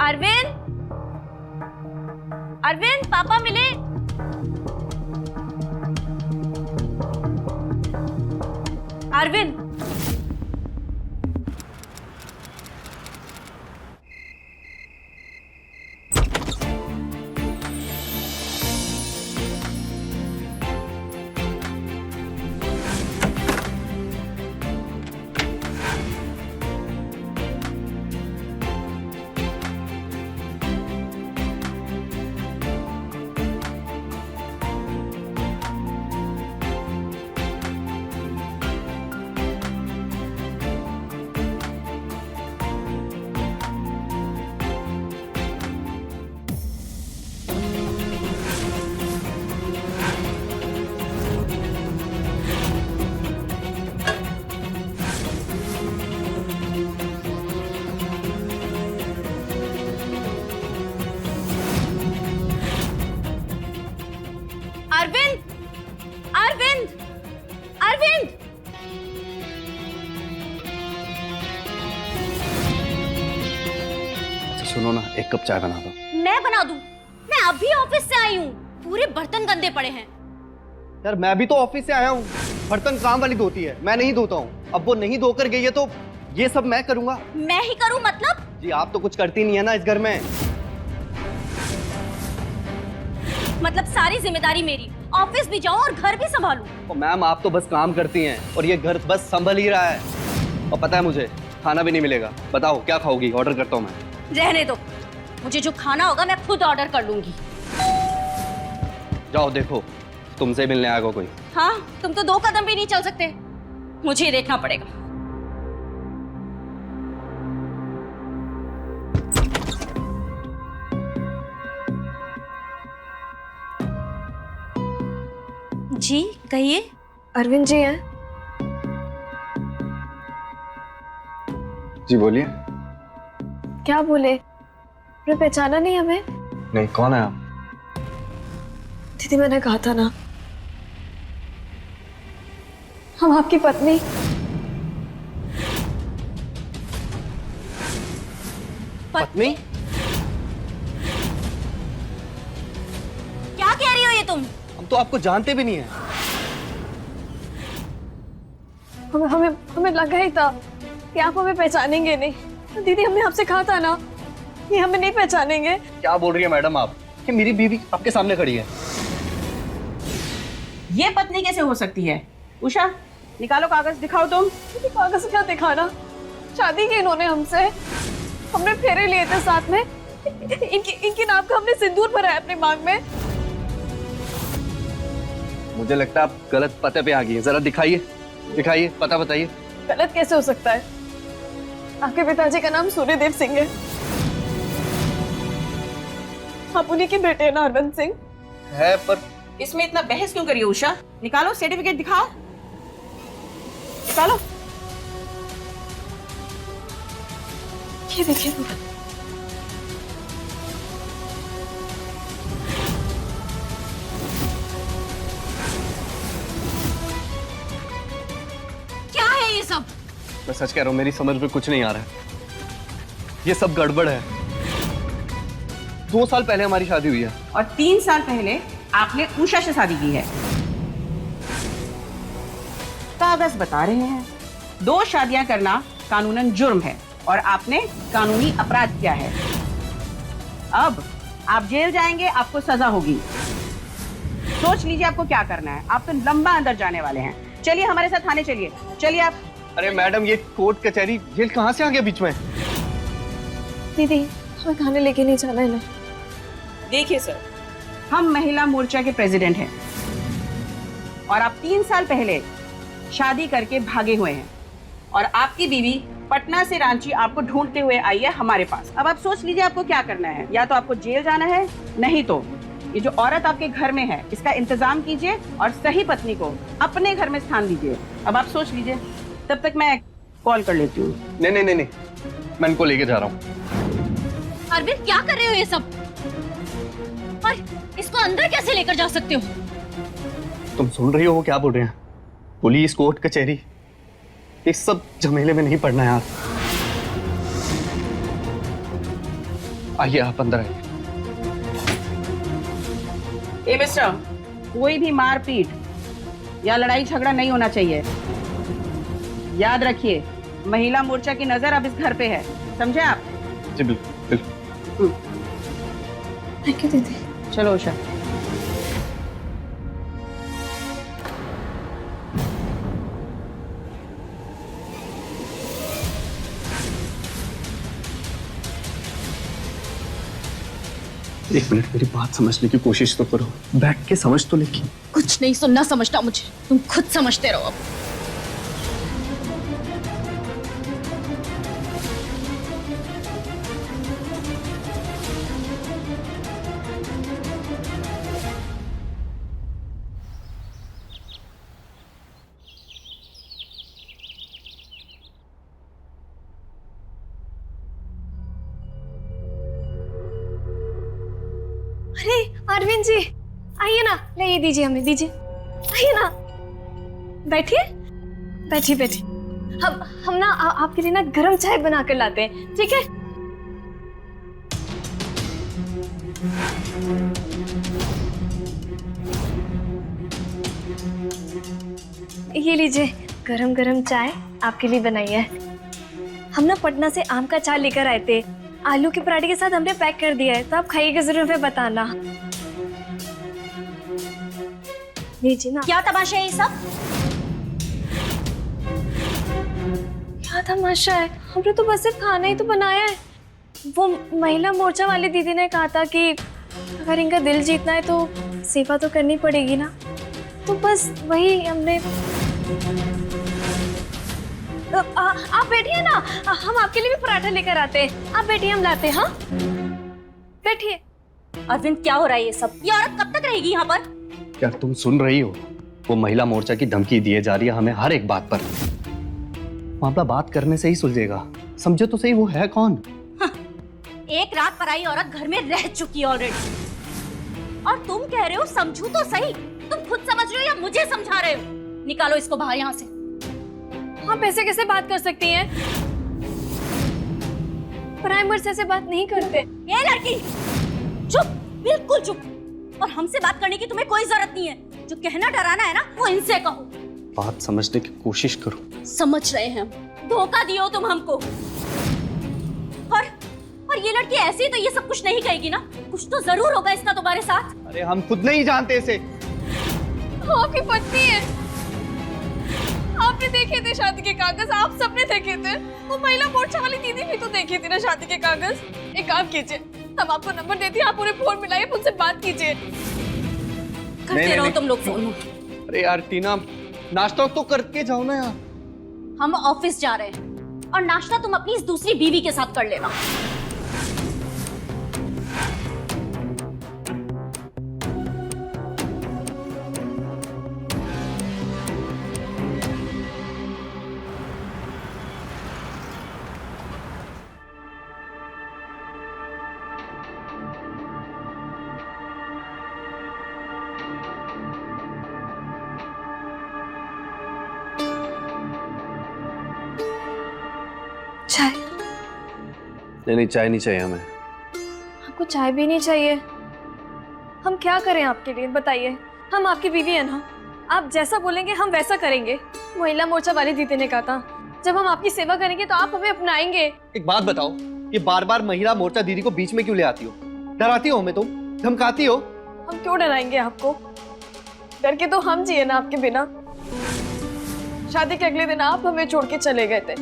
अरविंद, अरविंद पापा मिले। अरविंद, अरविंद, अरविंद, अरविंद। अच्छा सुनो ना, एक कप चाय बना दो। मैं बना दूं? मैं अभी ऑफिस से आई हूँ, पूरे बर्तन गंदे पड़े हैं। यार मैं भी तो ऑफिस से आया हूँ, बर्तन काम वाली धोती है, मैं नहीं धोता हूँ। अब वो नहीं धोकर गई है तो ये सब मैं करूंगा। मैं ही करूँ मतलब? जी आप तो कुछ करती नहीं है ना इस घर में। मतलब सारी जिम्मेदारी मेरी, ऑफिस भी जाऊं और घर भी संभालूं। तो मैम आप तो बस काम करती हैं और ये घर बस संभल ही रहा है। और पता है मुझे खाना भी नहीं मिलेगा। बताओ क्या खाओगी? ऑर्डर करता हूँ मैं। रहने दो, मुझे जो खाना होगा मैं खुद ऑर्डर कर लूंगी। जाओ देखो तुमसे मिलने आएगा कोई। हाँ, तुम तो 2 कदम भी नहीं चल सकते, मुझे ही देखना पड़ेगा। जी कहिए। अरविंद जी हैं? जी बोलिए। क्या बोले? आपने पहचाना नहीं हमें? नहीं, कौन है आप? दीदी मैंने कहा था ना, हम आपकी पत्नी। पत्नी? क्या कह रही हो ये तुम? हम तो आपको जानते भी नहीं है। हमें हमें हमें लगा ही था कि आप हमें पहचानेंगे नहीं। दीदी हमने आपसे कहा था ना कि हमें नहीं पहचानेंगे। क्या बोल रही है मैडम आप कि मेरी बीवी आपके सामने खड़ी है? ये पत्नी कैसे हो सकती है? उषा निकालो कागज, दिखाओ तुम। दीदी कागज क्या दिखाना? शादी की इन्होंने हमसे, हमने फेरे लिए थे साथ में। इनके नाम का हमने सिंदूर भरा है अपने मांग में। मुझे लगता है आप गलत पते पे आ गई हैं। जरा दिखाइए, दिखाइए, पता बताइए। गलत कैसे हो सकता है? आपके पिताजी का नाम सूर्यदेव सिंह है। आप उन्हीं के बेटे हैं ना अरविंद सिंह? है पर इसमें इतना बहस क्यों करिए उषा? निकालो सर्टिफिकेट, दिखाओ, निकालो। ये देखिए, क्या है ये सब? मैं सच कह रहा हूँ, मेरी समझ में कुछ नहीं आ रहा है। ये सब गड़बड़ है। 2 साल पहले हमारी शादी हुई है और 3 साल पहले आपने उषा से शादी की है। कागज बता रहे हैं 2 शादियां करना कानूनन जुर्म है और आपने कानूनी अपराध किया है। अब आप जेल जाएंगे, आपको सजा होगी। सोच लीजिए आपको क्या करना है। आप तो लंबा अंदर जाने वाले हैं। चलिए हमारे साथ थाने चलिए, चलिए आप। अरे मैडम ये कोर्ट कचहरी जेल कहाँ से आ गया बीच में? दीदी हमें खाने लेके नहीं जाना है ना। देखिए सर, हम महिला मोर्चा के प्रेसिडेंट हैं और आप 3 साल पहले शादी करके भागे हुए हैं और आपकी बीवी पटना से रांची आपको ढूंढते हुए आई है हमारे पास। अब आप सोच लीजिए आपको क्या करना है। या तो आपको जेल जाना है, नहीं तो ये जो औरत आपके घर में है इसका इंतजाम कीजिए और सही पत्नी को अपने घर में स्थान दीजिए। अब आप सोच लीजिए, तब तक मैं कॉल कर लेती हूँ। नहीं नहीं नहीं नहीं, मैं इनको लेके जा रहा हूँ। अरविंद क्या कर रहे हो ये सब? और इसको अंदर कैसे लेकर जा सकते हो? तुम सुन रही हो वो क्या बोल रहे हैं? पुलिस, कोर्ट, कचहरी, इस सब झमेले में नहीं पड़ना यार। आइए आप अंदर आइए। ए मिस्टर, कोई भी मारपीट या लड़ाई झगड़ा नहीं होना चाहिए। याद रखिए, महिला मोर्चा की नजर अब इस घर पे है, समझे आप? जी बिल्कुल बिल्कुल। थैंक यू दीदी। चलो उषा। एक मिनट मेरी बात समझने की कोशिश तो करो, बैठ के समझ तो लेगी। कुछ नहीं सुनना समझना मुझे, तुम खुद समझते रहो अब। अरे अरविंद जी, आइए ना, ले ये दीजिए, हमें दीजिए, आइए ना, बैठिए बैठिए बैठिए। हम ना आपके लिए ना गरम चाय बना कर लाते हैं, ठीक है? ये लीजिए, गरम गरम चाय आपके लिए बनाई है। हम ना पटना से आम का चाय लेकर आए थे, आलू के पराठे के साथ हमने पैक कर दिया है, तो आप खाइएगा जरूर, हमें बताना। लीजिए ना। क्या तमाशा है ये सब? क्या तमाशा है? हमने तो बस सिर्फ खाना ही तो बनाया है। वो महिला मोर्चा वाली दीदी ने कहा था कि अगर इनका दिल जीतना है तो सेवा तो करनी पड़ेगी ना, तो बस वही हमने। आप बैठिए ना, हम आपके लिए भी पराठा लेकर आते हैं। आप बैठिए, हम लाते हैं। हाँ बैठिए। अरविंद क्या हो रहा है ये सब? ये औरत कब तक रहेगी यहाँ पर? क्या तुम सुन रही हो? वो महिला मोर्चा की धमकी दिए जा रही है हमें हर एक बात पर। मामला बात करने से ही सुलझेगा, समझो तो सही वो है कौन? एक रात पराई औरत घर में रह चुकी है ऑलरेडी, और तुम कह रहे हो समझू तो सही। तुम खुद समझ रहे हो या मुझे समझा रहे हो? निकालो इसको बाहर यहाँ से। आप ऐसे कैसे बात कर सकती हैं? प्राइमर से ऐसे बात नहीं करते। ये लड़की चुप, बिल्कुल चुप। और हमसे बात करने की तुम्हें कोई जरूरत नहीं है। जो कहना डराना है ना, वो इनसे कहो। बात समझने की कोशिश करो। समझ रहे हैं हम, धोखा दियो तुम हमको। और ये लड़की ऐसी ही तो ये सब कुछ नहीं कहेगी ना? कुछ तो जरूर होगा इसका तुम्हारे साथ। अरे हम खुद नहीं जानते इसे। आपकी पत्नी है, आपने देखे थे शादी के कागज, आप सबने देखे थे। वो महिला मोर्चा वाली दीदी भी तो देखी थी ना शादी के कागज। एक काम कीजिए, हम आपको नंबर देती हैं, आप उन्हें फोन मिलाइए, उनसे बात कीजिए। करते रहो तुम लोग फोन। अरे यार टीना, नाश्ता तो करके जाओ ना यार। हम ऑफिस जा रहे हैं और नाश्ता तुम अपनी इस दूसरी बीवी के साथ कर लेना। चाय? नहीं चाय नहीं चाहिए हमें। आपको चाय भी नहीं चाहिए? हम क्या करें आपके लिए, बताइए। हम आपकी बीवी है ना, आप जैसा बोलेंगे हम वैसा करेंगे। महिला मोर्चा वाली दीदी ने कहा था, जब हम आपकी सेवा करेंगे तो आप हमें अपनाएंगे। एक बात बताओ, ये बार बार महिला मोर्चा दीदी को बीच में क्यों ले आती हो? डराती हो हमें, तुम धमकाती हो। हम क्यों डराएंगे आपको? डर के तो हम जिए ना आपके बिना। शादी के अगले दिन आप हमें छोड़ के चले गए थे,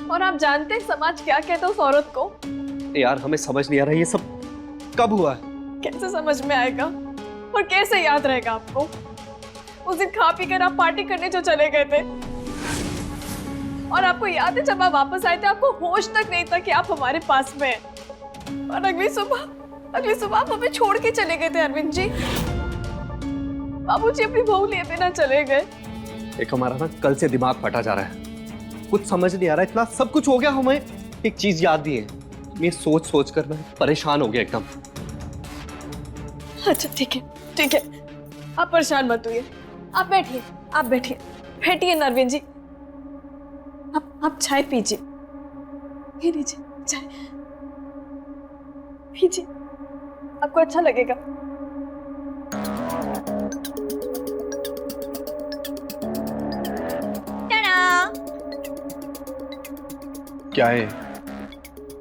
और आप जानते हैं समाज क्या कहता है उस औरत को। यार हमें समझ नहीं आ रहा ये सब कब हुआ है। कैसे समझ में आएगा और कैसे याद रहेगा आपको? उस दिन खा पी कर आप पार्टी करने जो चले गए थे, और आपको याद है जब आप वापस आए थे आपको होश तक नहीं था कि आप हमारे पास में हैं। और अगली सुबह आप हमें छोड़ के चले गए थे अरविंद जी। बाबूजी अपनी बहू लिए बिना चले गए। एक हमारा ना कल से दिमाग फटा जा रहा है, कुछ समझ नहीं आ रहा, इतना सब कुछ हो गया। हमें एक चीज याद नहीं है, मैं सोच कर मैं परेशान हो गया एकदम। अच्छा ठीक है, आप परेशान मत होइए। आप बैठिए नरविंद जी। आप चाय पीजिए, ये लीजिए चाय। पीजिए, आपको अच्छा लगेगा। टाडा! क्या है?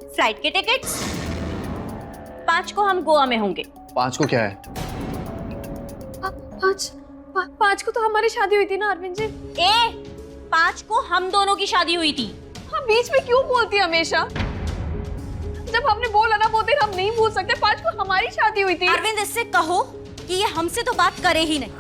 फ्लाइट के टिकट्स। 5 को हम गोवा में होंगे। 5 को क्या है? पाँच को तो हमारी शादी हुई थी ना अरविंद जी। 5 को हम दोनों की शादी हुई थी। हाँ, बीच में क्यों बोलती है हमेशा? जब हमने बोला ना वो दिन हम नहीं भूल सकते। 5 को हमारी शादी हुई थी। अरविंद, इससे कहो कि ये हमसे तो बात करे ही नहीं।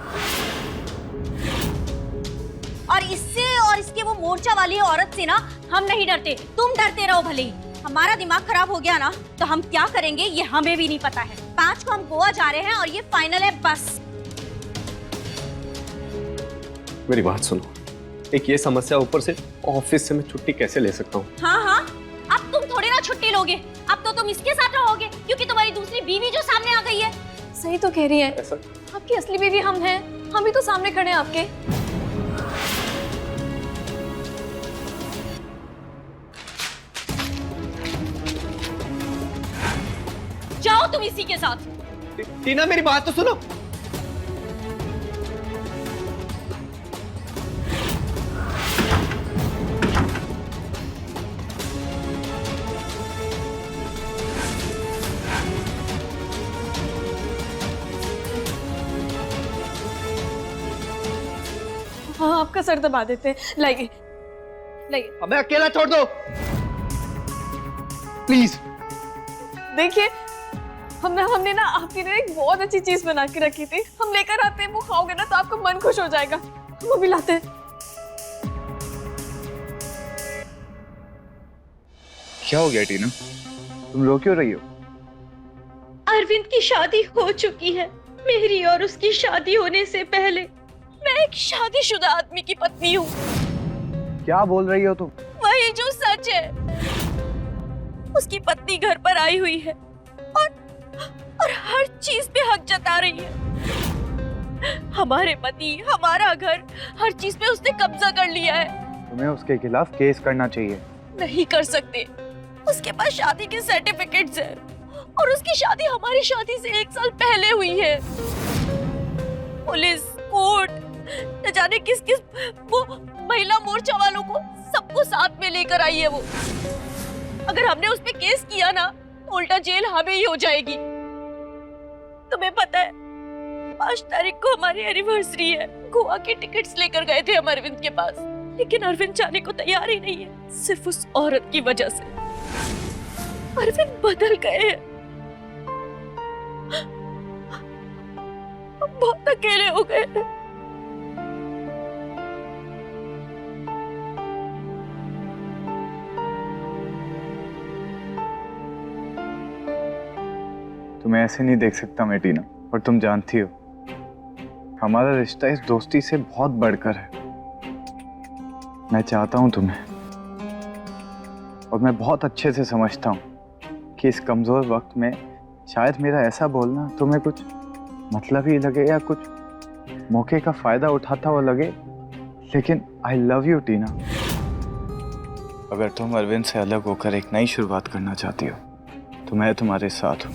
और इससे और इसके वो मोर्चा वाली औरत से ना हम नहीं डरते। तुम डरते रहो भले ही। हमारा दिमाग खराब हो गया ना तो हम क्या करेंगे ये हमें भी नहीं पता है। 5 को हम गोवा जा रहे हैं और ये फाइनल है बस। मेरी बात सुनो, एक ये समस्या ऊपर से ऑफिस से मैं छुट्टी कैसे ले सकता हूँ? हाँ, अब तुम थोड़ी ना छुट्टी लोगे। अब तो तुम इसके साथ रहोगे क्योंकि तुम्हारी दूसरी बीवी जो सामने आ गई है। सही तो कह रही है। ऐसा? आपकी असली बीवी हम हैं। हम ही तो सामने खड़े हैं आपके। जाओ तुम इसी के साथ। टीना, मेरी बात तो सुनो। हाँ, आपका सर दबा देते हैं। लाइए। हमें अकेला छोड़ दो प्लीज। देखिए, हमने ना आपके लिए एक बहुत अच्छी चीज बना के रखी थी। हम लेकर आते हैं, वो खाओगे ना तो आपका मन खुश हो जाएगा। वो भी लाते हैं। क्या हो गया टीना, तुम रो क्यों रही हो? अरविंद की शादी हो चुकी है। मेरी और उसकी शादी होने से पहले मैं एक शादीशुदा आदमी की पत्नी हूँ। क्या बोल रही हो तुम? वही जो सच है। उसकी पत्नी घर पर आई हुई है और हर चीज पे हक जता रही है। हमारे पति, हमारा घर, हर चीज पे उसने कब्जा कर लिया है। तुम्हें उसके खिलाफ केस करना चाहिए। नहीं कर सकते। उसके पास शादी के सर्टिफिकेट्स हैं और उसकी शादी हमारी शादी से 1 साल पहले हुई है। पुलिस, कोर्ट, न जाने किस किस वो महिला मोर्चा वालों को सबको साथ में लेकर आई है वो। अगर हमने उस पे केस किया ना तो उल्टा जेल हमें ही हो जाएगी। तुम्हें पता है 5 तारीख को हमारी एनिवर्सरी है। गोवा के टिकट्स लेकर गए थे हम अरविंद के पास, लेकिन अरविंद जाने को तैयार ही नहीं है, सिर्फ उस औरत की वजह से। अरविंद बदल गए हैं। हम बहुत अकेले हो गए हैं। तुम्हें ऐसे नहीं देख सकता मैं टीना, और तुम जानती हो हमारा रिश्ता इस दोस्ती से बहुत बढ़कर है। मैं चाहता हूं तुम्हें, और मैं बहुत अच्छे से समझता हूं कि इस कमजोर वक्त में शायद मेरा ऐसा बोलना तुम्हें कुछ मतलब ही लगे या कुछ मौके का फायदा उठाता हुआ लगे, लेकिन आई लव यू टीना। अगर तुम अरविंद से अलग होकर एक नई शुरुआत करना चाहती हो तो मैं तुम्हारे साथ हूं।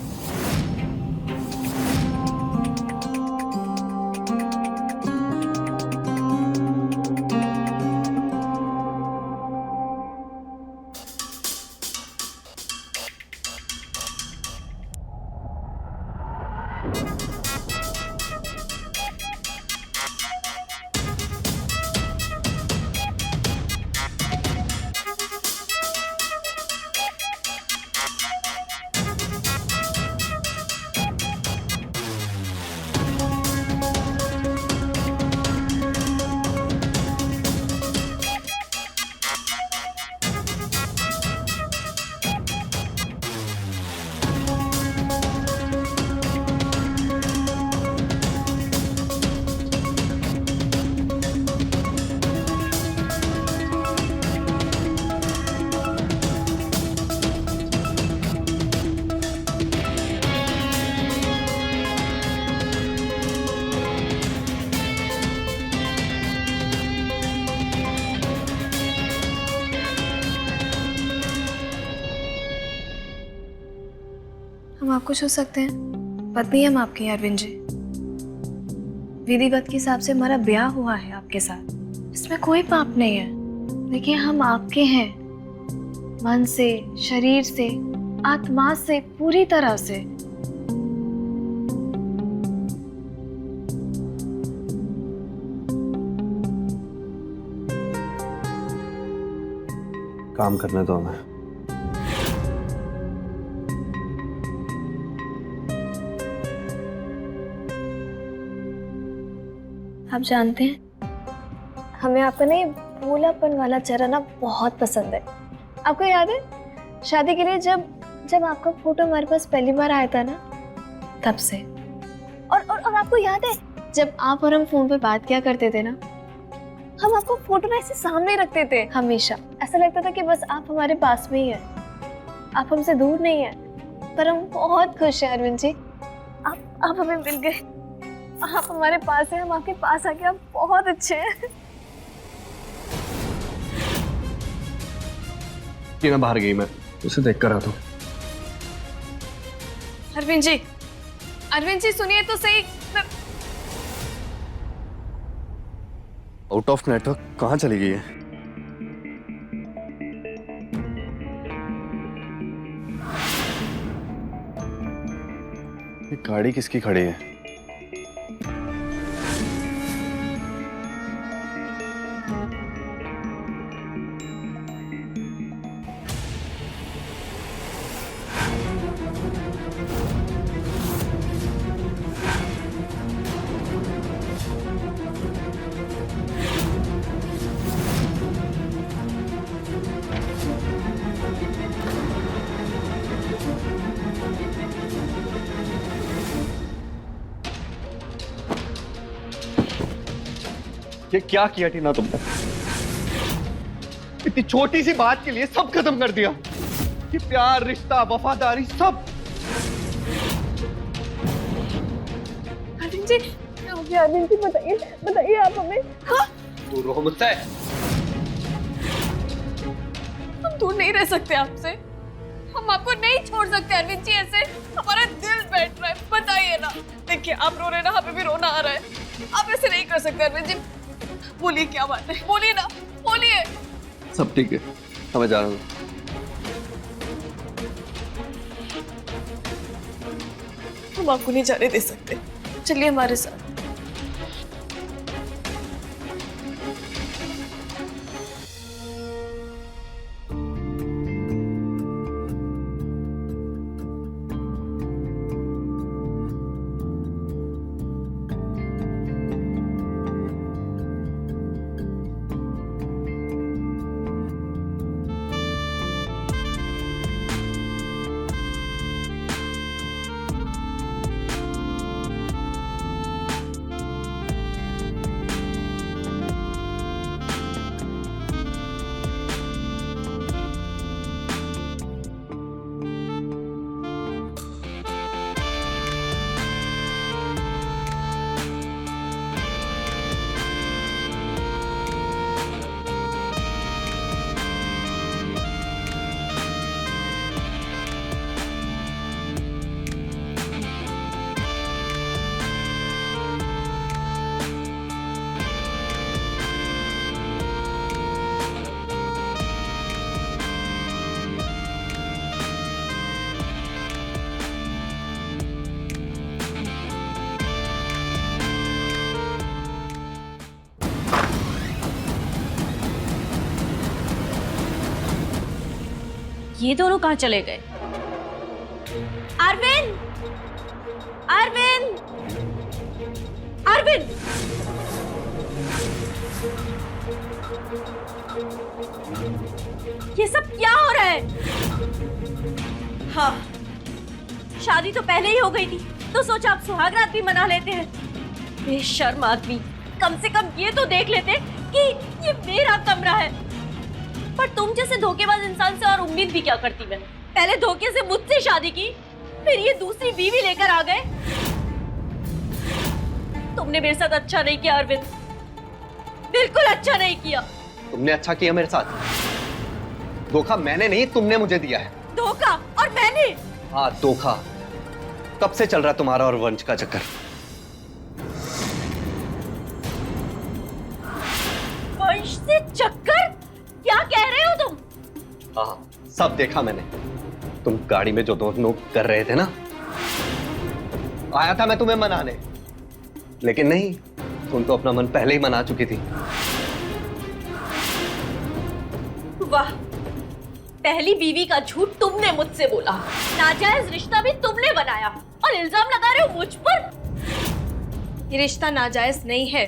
हम आपको छू सकते हैं? पत्नी हम आपकी अरविंद जी। विधिवत के हिसाब से हमारा ब्याह हुआ है आपके साथ, इसमें कोई पाप नहीं है। देखिए हम आपके हैं, मन से, शरीर से, आत्मा से, पूरी तरह से। काम करने दो हमें। आप जानते हैं हमें आपका ना ये भोलापन वाला चेहरा ना बहुत पसंद है। आपको याद है शादी के लिए जब आपका फोटो हमारे पास पहली बार आया था ना, तब से। और आपको याद है जब आप और हम फोन पे बात किया करते थे ना, हम आपको फोटो ना ऐसे सामने रखते थे हमेशा। ऐसा लगता था कि बस आप हमारे पास में ही है, आप हमसे दूर नहीं है। पर हम बहुत खुश हैं अरविंद जी, आप हमें मिल गए, आप हमारे पास हैं, हम आपके पास आ गए, आप बहुत अच्छे हैं। टीना बाहर गई, मैं उसे देख कर रहा था। अरविंद जी सुनिए तो सही। आउट ऑफ नेटवर्क कहाँ चली गई है? ये गाड़ी किसकी खड़ी है? ये क्या किया टीना तुमने? इतनी छोटी सी बात के लिए सब खत्म कर दिया। ये प्यार, रिश्ता, वफादारी सब। अरविंद जी बताइए आप हमें। हाँ? दूर रहो मुझसे। हम दूर नहीं रह सकते आपसे, हम आपको नहीं छोड़ सकते अरविंद जी। ऐसे हमारा दिल बैठ रहा है, बताइए ना। देखिए आप रो रहे ना, हमें भी रोना आ रहा है। आप ऐसे नहीं कर सकते अरविंद जी। बोलिए क्या बात है, बोलिए ना, बोलिए। सब ठीक है, हमें जा रहा हूँ। हम आपको नहीं जाने दे सकते, चलिए हमारे साथ। ये दोनों कहाँ चले गए? अरविंद, अरविंद, अरविंद! ये सब क्या हो रहा है? हाँ, शादी तो पहले ही हो गई थी, तो सोचा आप सुहागरात भी मना लेते हैं। बेशर्म आदमी, कम से कम ये तो देख लेते कि ये मेरा कमरा है। पर तुम जैसे धोखेबाज इंसान से और उम्मीद भी क्या करती मैं? पहले धोखे से मुझसे शादी की, फिर ये दूसरी बीवी लेकर आ गए। तुमने मेरे साथ अच्छा नहीं किया अरविंद, बिल्कुल अच्छा नहीं किया। तुमने अच्छा किया मेरे साथ। धोखा मैंने नहीं, तुमने मुझे दिया है। धोखा? और मैंने? हाँ धोखा। कब से चल रहा है तुम्हारा और वंश का चक्कर? वंश से चक्कर? क्या कह रहे हो तुम? हाँ, सब देखा मैंने। तुम गाड़ी में जो दोनों कर रहे थे ना, आया था मैं तुम्हें मनाने, लेकिन नहीं, तुम तो अपना मन पहले ही मना चुकी थी। वाह, पहली बीवी का झूठ तुमने मुझसे बोला, नाजायज रिश्ता भी तुमने बनाया और इल्जाम लगा रहे हो मुझ पर। ये रिश्ता नाजायज नहीं है,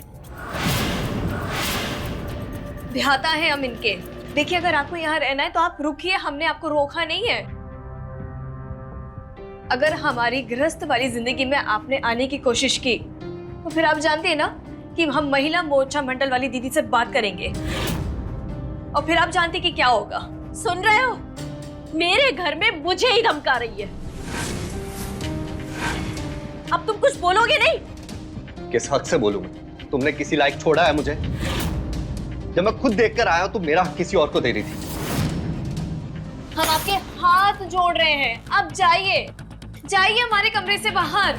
ब्याहता है हम इनके। देखिए, अगर आपको यहाँ रहना है तो आप रुकिए, हमने आपको रोका नहीं है। अगर हमारी गृहस्थ वाली जिंदगी में आपने आने की कोशिश की तो फिर आप जानते हैं ना कि हम महिला मोर्चा मंडल वाली दीदी से बात करेंगे और फिर आप जानते कि क्या होगा। सुन रहे हो? मेरे घर में मुझे ही धमका रही है। अब तुम कुछ बोलोगे नहीं? किस हक से बोलूंगा? तुमने किसी लायक छोड़ा है मुझे? जब मैं खुद देखकर आया तो मेरा हक किसी और को दे रही थी। हम आपके हाथ जोड़ रहे हैं, अब जाइए, जाइए हमारे कमरे से बाहर।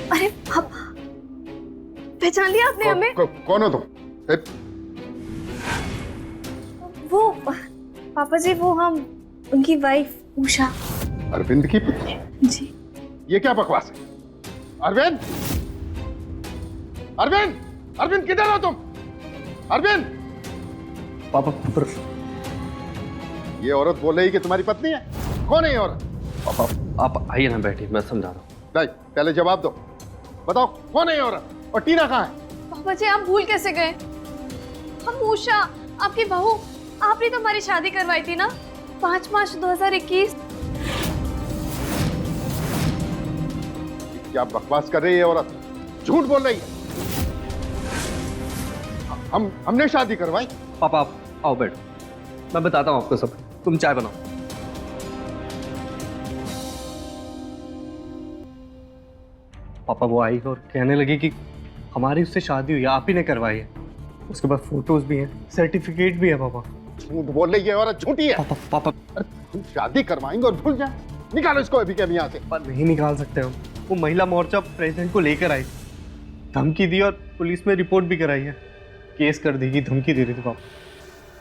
अरे पापा, पहचान लिया आपने हमें? कौन हो तुम? वो पापा जी, वो हम उनकी वाइफ उषा। अरविंद की पुत्री? जी। ये क्या बकवास है? अरविंद, अरविंद, अरविंद किधर हो तुम? अरविंद! पापा, ये औरत बोल रही कि तुम्हारी पत्नी है। कौन है ये औरत? पापा आप आइए ना, बैठिए, मैं समझा रहा हूँ। नहीं, पहले जवाब दो। बताओ कौन है ये औरत और टीना कहाँ है? पापा जी, आप भूल कैसे गए? हम उषा, आपकी बहू। आपने तो हमारी शादी करवाई थी ना 5 मार्च 2021। क्या बकवास कर रही है ये औरत? झूठ बोल रही है। हमने शादी करवाई। पापा आप आओ, बैठो, मैं बताता हूँ आपको सब। तुम चाय बनाओ। पापा वो आई और कहने लगी कि हमारी उससे शादी हुई, आप ही ने करवाई है। उसके बाद फोटोज भी हैं, सर्टिफिकेट भी है। पापा झूठ बोल रही है औरत, झूठी है। पापा अरे तुम शादी करवाएंगे और भूल जाए? निकालो इसको अभी के अभी यहाँ से। पापा नहीं निकाल सकते हम। वो महिला मोर्चा प्रेसिडेंट को लेकर आई, धमकी दी और पुलिस में रिपोर्ट भी कराई है। केस कर देगी, धमकी दे रही थी पापा।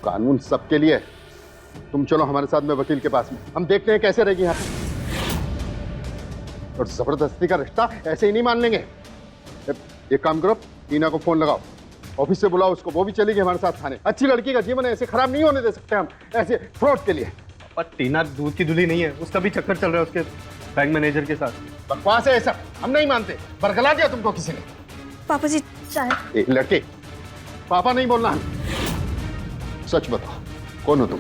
कानून सबके लिए। तुम चलो हमारे साथ में वकील के पास में, हम देखते हैं कैसे रहेगी यहाँ पे। और जबरदस्ती का रिश्ता ऐसे ही नहीं मान लेंगे। एक काम करो, टीना को फोन लगाओ, ऑफिस से बुलाओ उसको, वो भी चलेगी हमारे साथ थाने। अच्छी लड़की का जीवन ऐसे खराब नहीं होने दे सकते हम, ऐसे फ्रॉड के लिए। पर टीना दूध की दुल्ही नहीं है, उसका भी चक्कर चल रहा है उसके बैंक मैनेजर के साथ। बकवास है ये सब, हम नहीं मानते। बरगला दिया तुमको किसी ने। पापा जी चाय। एक लड़के, पापा नहीं बोलना है। सच बताओ, कौन हो तुम?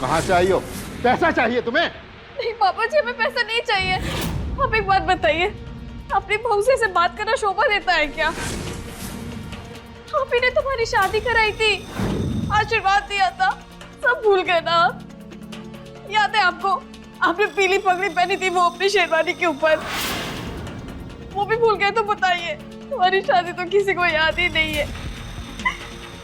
कहाँ से आई हो? पैसा चाहिए तुम्हें? नहीं पापा जी, हमें पैसा नहीं चाहिए। आप एक बात बताइए, अपनी बहू से बात करना शोभा देता है क्या? आप ही ने तुम्हारी शादी कराई थी, आशीर्वाद दिया था, सब भूल गए ना आप? याद है आपको? आपने पीली पगड़ी पहनी थी वो अपनी शेरवानी के ऊपर, वो भी भूल गए तो बताइए। हमारी शादी तो किसी को याद ही नहीं है।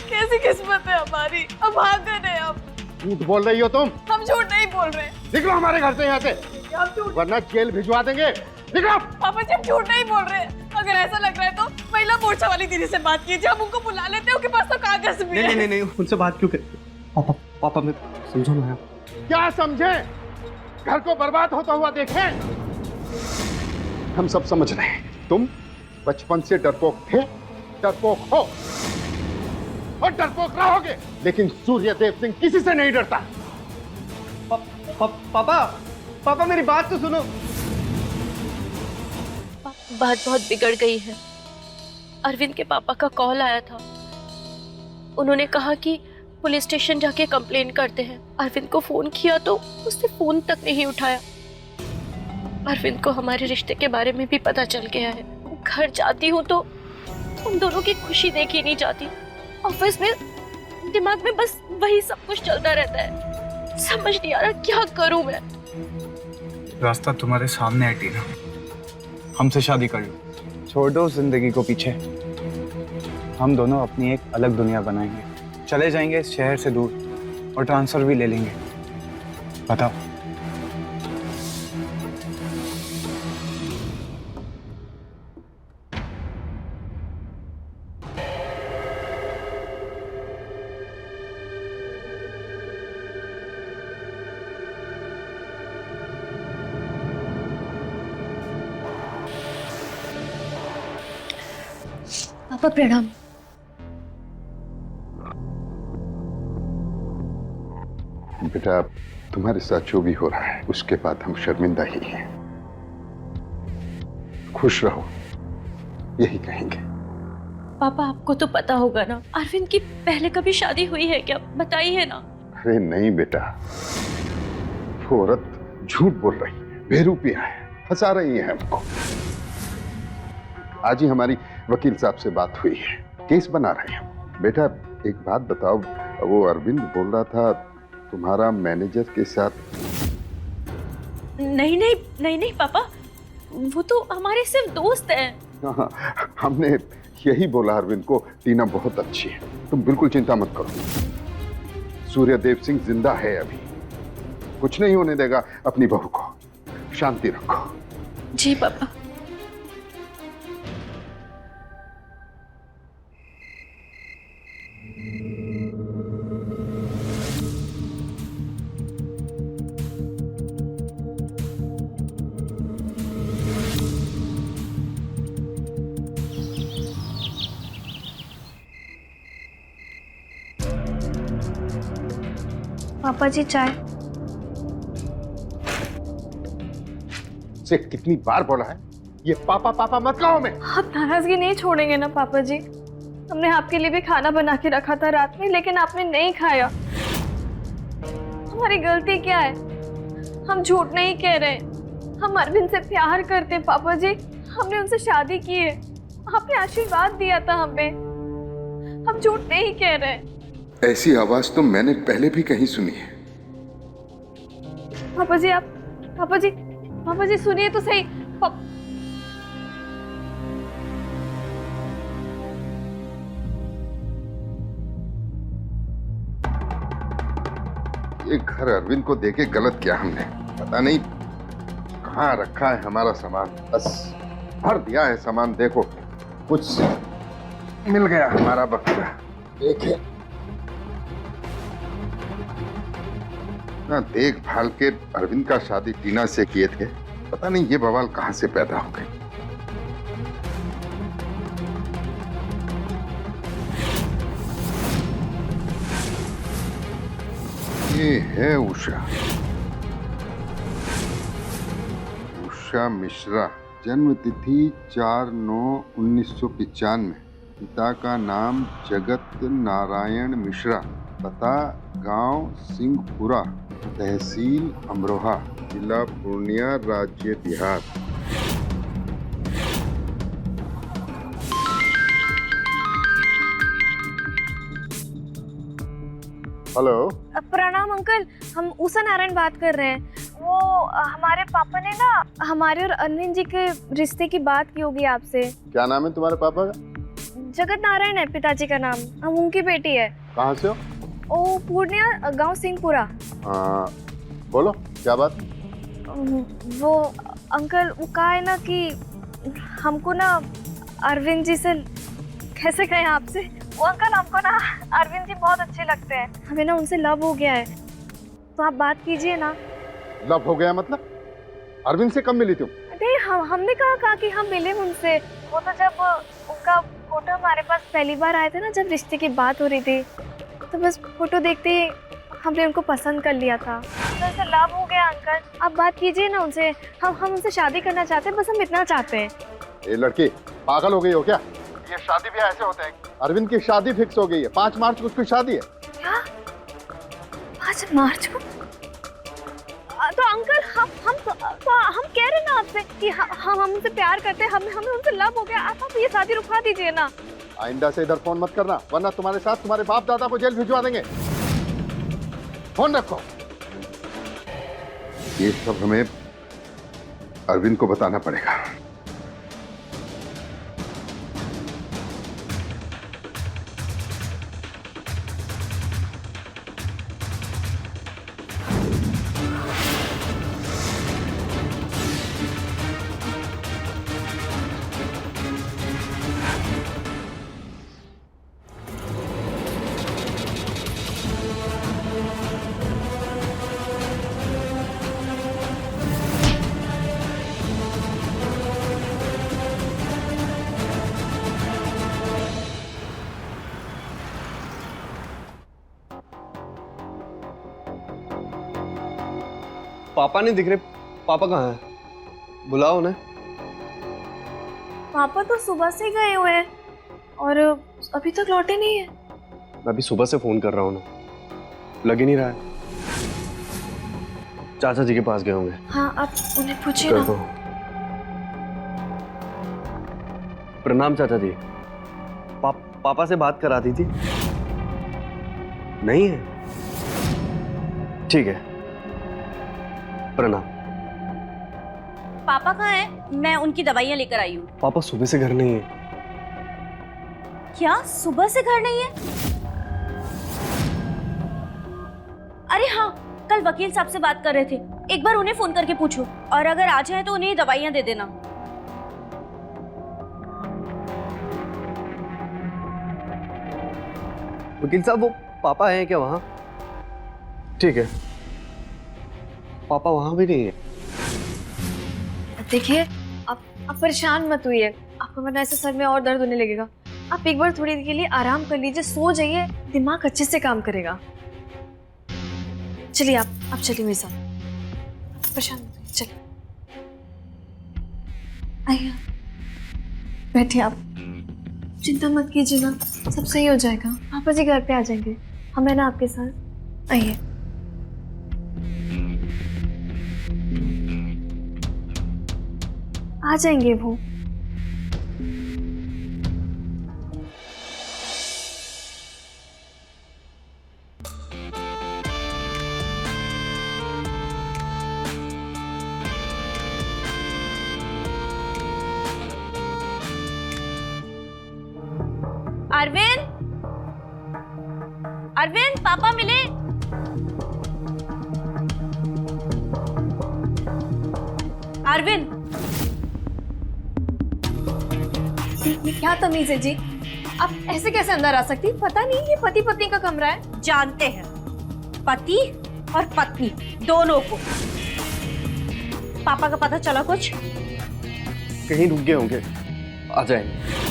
कैसी किस्मत है हमारी, अब भागन है हम। झूठ बोल रही हो तुम। हम झूठ नहीं बोल रहे। निकलो हमारे घर से यहाँ से, हम झूठ, वरना जेल भिजवा देंगे। निकलो। पापा जी हम झूठ नहीं बोल रहे। अगर ऐसा लग रहा है तो महिला मोर्चा वाली दीदी से बात कीजिए, हम उनको बुला लेते हैं, उनके पास तो कागज भी है। नहीं, उनसे बात क्यों कर? पापा पापा मैं समझो ना यार। क्या समझे? घर को बर्बाद होता हुआ देखें। हम सब समझ रहे हैं, तुम बचपन से डरपोक थे, डरपोक हो और डरपोक रहोगे, लेकिन सूर्यदेव सिंह किसी से नहीं डरता। पापा मेरी बात तो सुनो। बात बहुत बिगड़ गई है। अरविंद के पापा का कॉल आया था। उन्होंने कहा कि पुलिस स्टेशन जाके कंप्लेन करते हैं। अरविंद को फोन किया तो उसने फोन तक नहीं उठाया। अरविंद को हमारे रिश्ते के बारे में भी पता चल गया है। घर जाती हूँ तो उन दोनों की खुशी देखी नहीं जाती। ऑफिस में दिमाग में बस वही सब कुछ चलता रहता है। समझ नहीं आ रहा क्या करूं मैं। रास्ता तुम्हारे सामने है टीना, हमसे शादी कर लो, छोड़ दो जिंदगी को पीछे। हम दोनों अपनी एक अलग दुनिया बनाएंगे, चले जाएंगे इस शहर से दूर और ट्रांसफर भी ले लेंगे। बताओ। पापा प्रणाम। बेटा, तुम्हारे साथ जो भी हो रहा है उसके बाद हम शर्मिंदा ही हैं। खुश रहो, यही कहेंगे। पापा आपको तो पता होगा ना, अरविंद की पहले कभी शादी हुई है क्या? बताइए ना। अरे नहीं बेटा, वो औरत झूठ बोल रही है, बेरूपिया है, फंसा रही है हमको। आज ही हमारी वकील साहब से बात हुई है, केस बना रहे हैं। बेटा एक बात बताओ, वो अरविंद बोल रहा था तुम्हारा मैनेजर के साथ। नहीं पापा, वो तो हमारे सिर्फ दोस्त हैं। हाँ, हमने यही बोला अरविंद को, टीना बहुत अच्छी है, तुम बिल्कुल चिंता मत करो। सूर्यदेव सिंह जिंदा है, अभी कुछ नहीं होने देगा अपनी बहू को। शांति रखो। जी पापा। पापा जी चाय। से कितनी बार बोला है, ये पापा पापा मत कहो। मैं आप नाराजगी नहीं छोड़ेंगे ना पापा जी? हमने आपके लिए भी खाना बना के रखा था रात में, लेकिन आपने नहीं खाया। हमारी गलती क्या है? हम झूठ नहीं कह रहे। हम अरविंद से प्यार करते हैं पापा जी, हमने उनसे शादी की है। आपने आशीर्वाद दिया था हमें, हम झूठ नहीं कह रहे। ऐसी आवाज तो मैंने पहले भी कहीं सुनी है। पापा जी, आप पापा जी सुनिए तो सही। ये घर अरविंद को देके गलत किया हमने, पता नहीं कहाँ रखा है हमारा सामान। बस भर दिया है सामान, देखो कुछ मिल गया हमारा बकरा। देखे ना, देखभाल के अरविंद का शादी टीना से किए थे, पता नहीं ये बवाल कहाँ से पैदा हो गई। ये है उषा मिश्रा, जन्म तिथि 4/9/1995, पिता का नाम जगत नारायण मिश्रा, पता गांव सिंहपुरा, तहसील अमरोहा, जिला पूर्णिया, राज्य बिहार। हेलो। प्रणाम अंकल, हम उषा नारायण बात कर रहे हैं। वो हमारे पापा ने ना हमारे और अरविंद जी के रिश्ते की बात की होगी आपसे। क्या नाम है तुम्हारे पापा का? जगत नारायण है पिताजी का नाम, हम उनकी बेटी है। कहाँ से हो? ओ पूर्णिया, गांव सिंहपुरा। हाँ, बोलो क्या बात? वो अंकल, वो कहा है ना कि हमको ना अरविंद जी से, कैसे कहें आपसे, वो अंकल हमको ना अरविंद जी बहुत अच्छे लगते हैं, हमें ना उनसे लव हो गया है, तो आप बात कीजिए ना। लव हो गया मतलब? अरविंद से कब मिली तुम? नहीं, हमने कहा कि हम मिले उनसे। वो तो जब उनका फोटो हमारे पास पहली बार आया था ना, जब रिश्ते की बात हो रही थी, तो बस फोटो देखते ही हमने उनको पसंद कर लिया था, तो ऐसे लव हो गया। अंकल आप बात कीजिए ना उनसे, हम उनसे शादी करना चाहते हैं, बस हम इतना चाहते हैं। ये लड़की पागल हो गई हो क्या? ये शादी भी ऐसे होते हैं? अरविंद की शादी फिक्स हो गई है, 5 मार्च को उसकी शादी है। क्या 5 मार्च को? तो अंकल हम कह रहे हैं ना आपसे कि हम उनसे प्यार करते हैं, हमें उनसे लव हो गया, आप ये शादी रुकवा दीजिए ना। आइंदा से इधर फोन मत करना, वरना तुम्हारे साथ तुम्हारे बाप दादा को जेल भिजवा देंगे। फोन रखो। ये सब हमें अरविंद को बताना पड़ेगा। पापा नहीं दिख रहे, पापा कहाँ हैं? बुलाओ उन्हें। पापा तो सुबह से गए हुए हैं और अभी तक लौटे नहीं है। मैं अभी सुबह से फोन कर रहा हूँ ना, लग ही नहीं रहा है। चाचा जी के पास गए होंगे। हाँ, आप उन्हें पूछिए कर ना। दो। प्रणाम चाचा जी। पापा से बात करा दी थी? नहीं है? ठीक है, प्रणाम। पापा कहाँ हैं? मैं उनकी दवाइयाँ लेकर आई हूँ। पापा सुबह से घर नहीं है। क्या सुबह से घर नहीं है? अरे हाँ, कल वकील साहब से बात कर रहे थे, एक बार उन्हें फोन करके पूछो, और अगर आ जाए तो उन्हें दवाइयाँ दे देना। वकील साहब, वो पापा हैं क्या वहाँ? ठीक है, पापा वहाँ भी नहीं है। देखिए, आप परेशान मत होइए, आपको वरना ऐसे सर में और दर्द होने लगेगा। आप एक बार थोड़ी देर के लिए आराम कर लीजिए, सो जाइए, दिमाग अच्छे से काम करेगा। चलिए आप चलिए मेरे साथ, परेशान मत होइए, चलिए आइए, बैठिए आप, चिंता मत कीजिए ना, सब सही हो जाएगा। पापा जी घर पे आ जाएंगे, हम है ना आपके साथ। आइए। आ जाएंगे वो। अरविंद, अरविंद, पापा मिले। अरविंद, क्या तमीज है जी, आप ऐसे कैसे अंदर आ सकती? पता नहीं ये पति पत्नी का कमरा है। जानते हैं, पति और पत्नी दोनों को। पापा का पता चला कुछ? कहीं रुक गए होंगे, आ जाएंगे।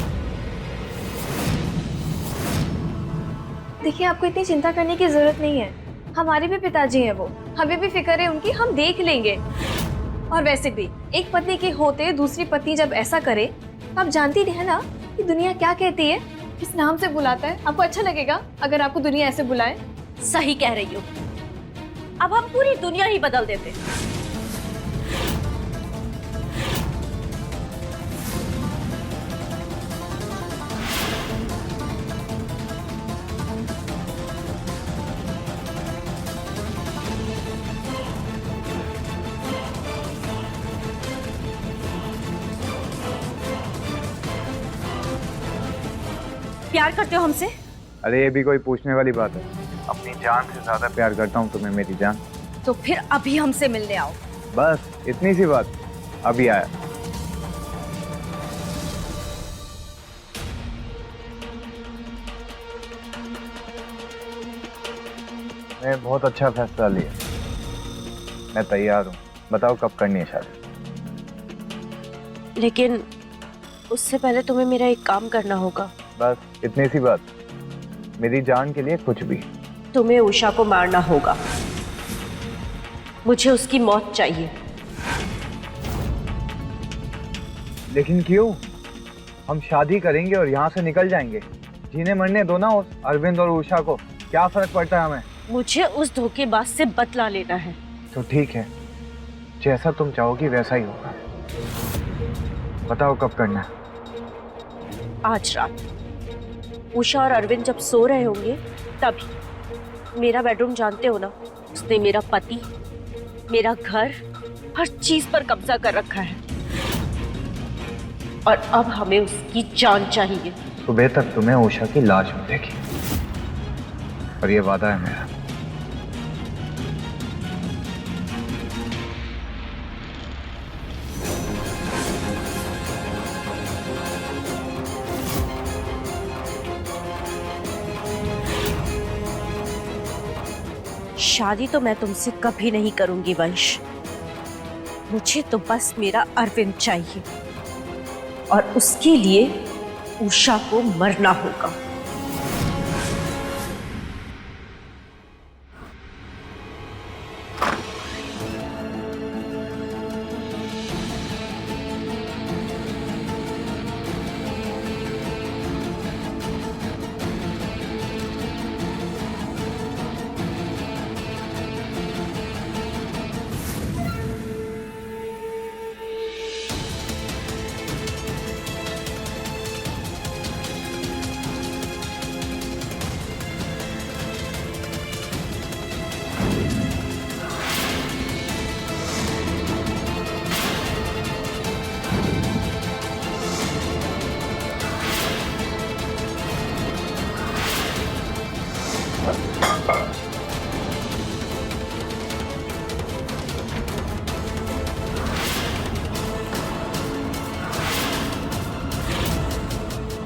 देखिए, आपको इतनी चिंता करने की जरूरत नहीं है, हमारे भी पिताजी हैं वो, हमें भी फिक्र है उनकी, हम देख लेंगे। और वैसे भी एक पत्नी के होते दूसरी पत्नी जब ऐसा करे, आप जानती है ना कि दुनिया क्या कहती है, किस नाम से बुलाता है। आपको अच्छा लगेगा अगर आपको दुनिया ऐसे बुलाए? सही कह रही हो, अब हम पूरी दुनिया ही बदल देते। प्यार करते हो हमसे? अरे ये भी कोई पूछने वाली बात है? अपनी जान से ज्यादा प्यार करता हूँ तुम्हें मेरी जान। तो फिर अभी हमसे मिलने आओ। बस इतनी सी बात, अभी आया। मैं बहुत अच्छा फैसला लिया, मैं तैयार हूँ। बताओ कब करनी है शादी? लेकिन उससे पहले तुम्हें मेरा एक काम करना होगा। बस इतनी सी बात, मेरी जान के लिए कुछ भी। तुम्हें उषा को मारना होगा। मुझे उसकी मौत चाहिए। लेकिन क्यों? हम शादी करेंगे और यहाँ से निकल जाएंगे। जीने मरने दो ना उस अरविंद और उषा को, क्या फर्क पड़ता है हमें? मुझे उस धोखेबाज से बदला लेना है। तो ठीक है, जैसा तुम चाहोगी वैसा ही होगा। बताओ कब करना है? आज रात उषा और अरविंद जब सो रहे होंगे तभी। मेरा बेडरूम जानते हो ना, उसने मेरा पति, मेरा घर, हर चीज पर कब्जा कर रखा है और अब हमें उसकी जान चाहिए। सुबह तक तुम्हें उषा की लाश मिलेगी और ये वादा है मेरा। शादी तो मैं तुमसे कभी नहीं करूंगी वंश। मुझे तो बस मेरा अरविंद चाहिए और उसके लिए उषा को मरना होगा।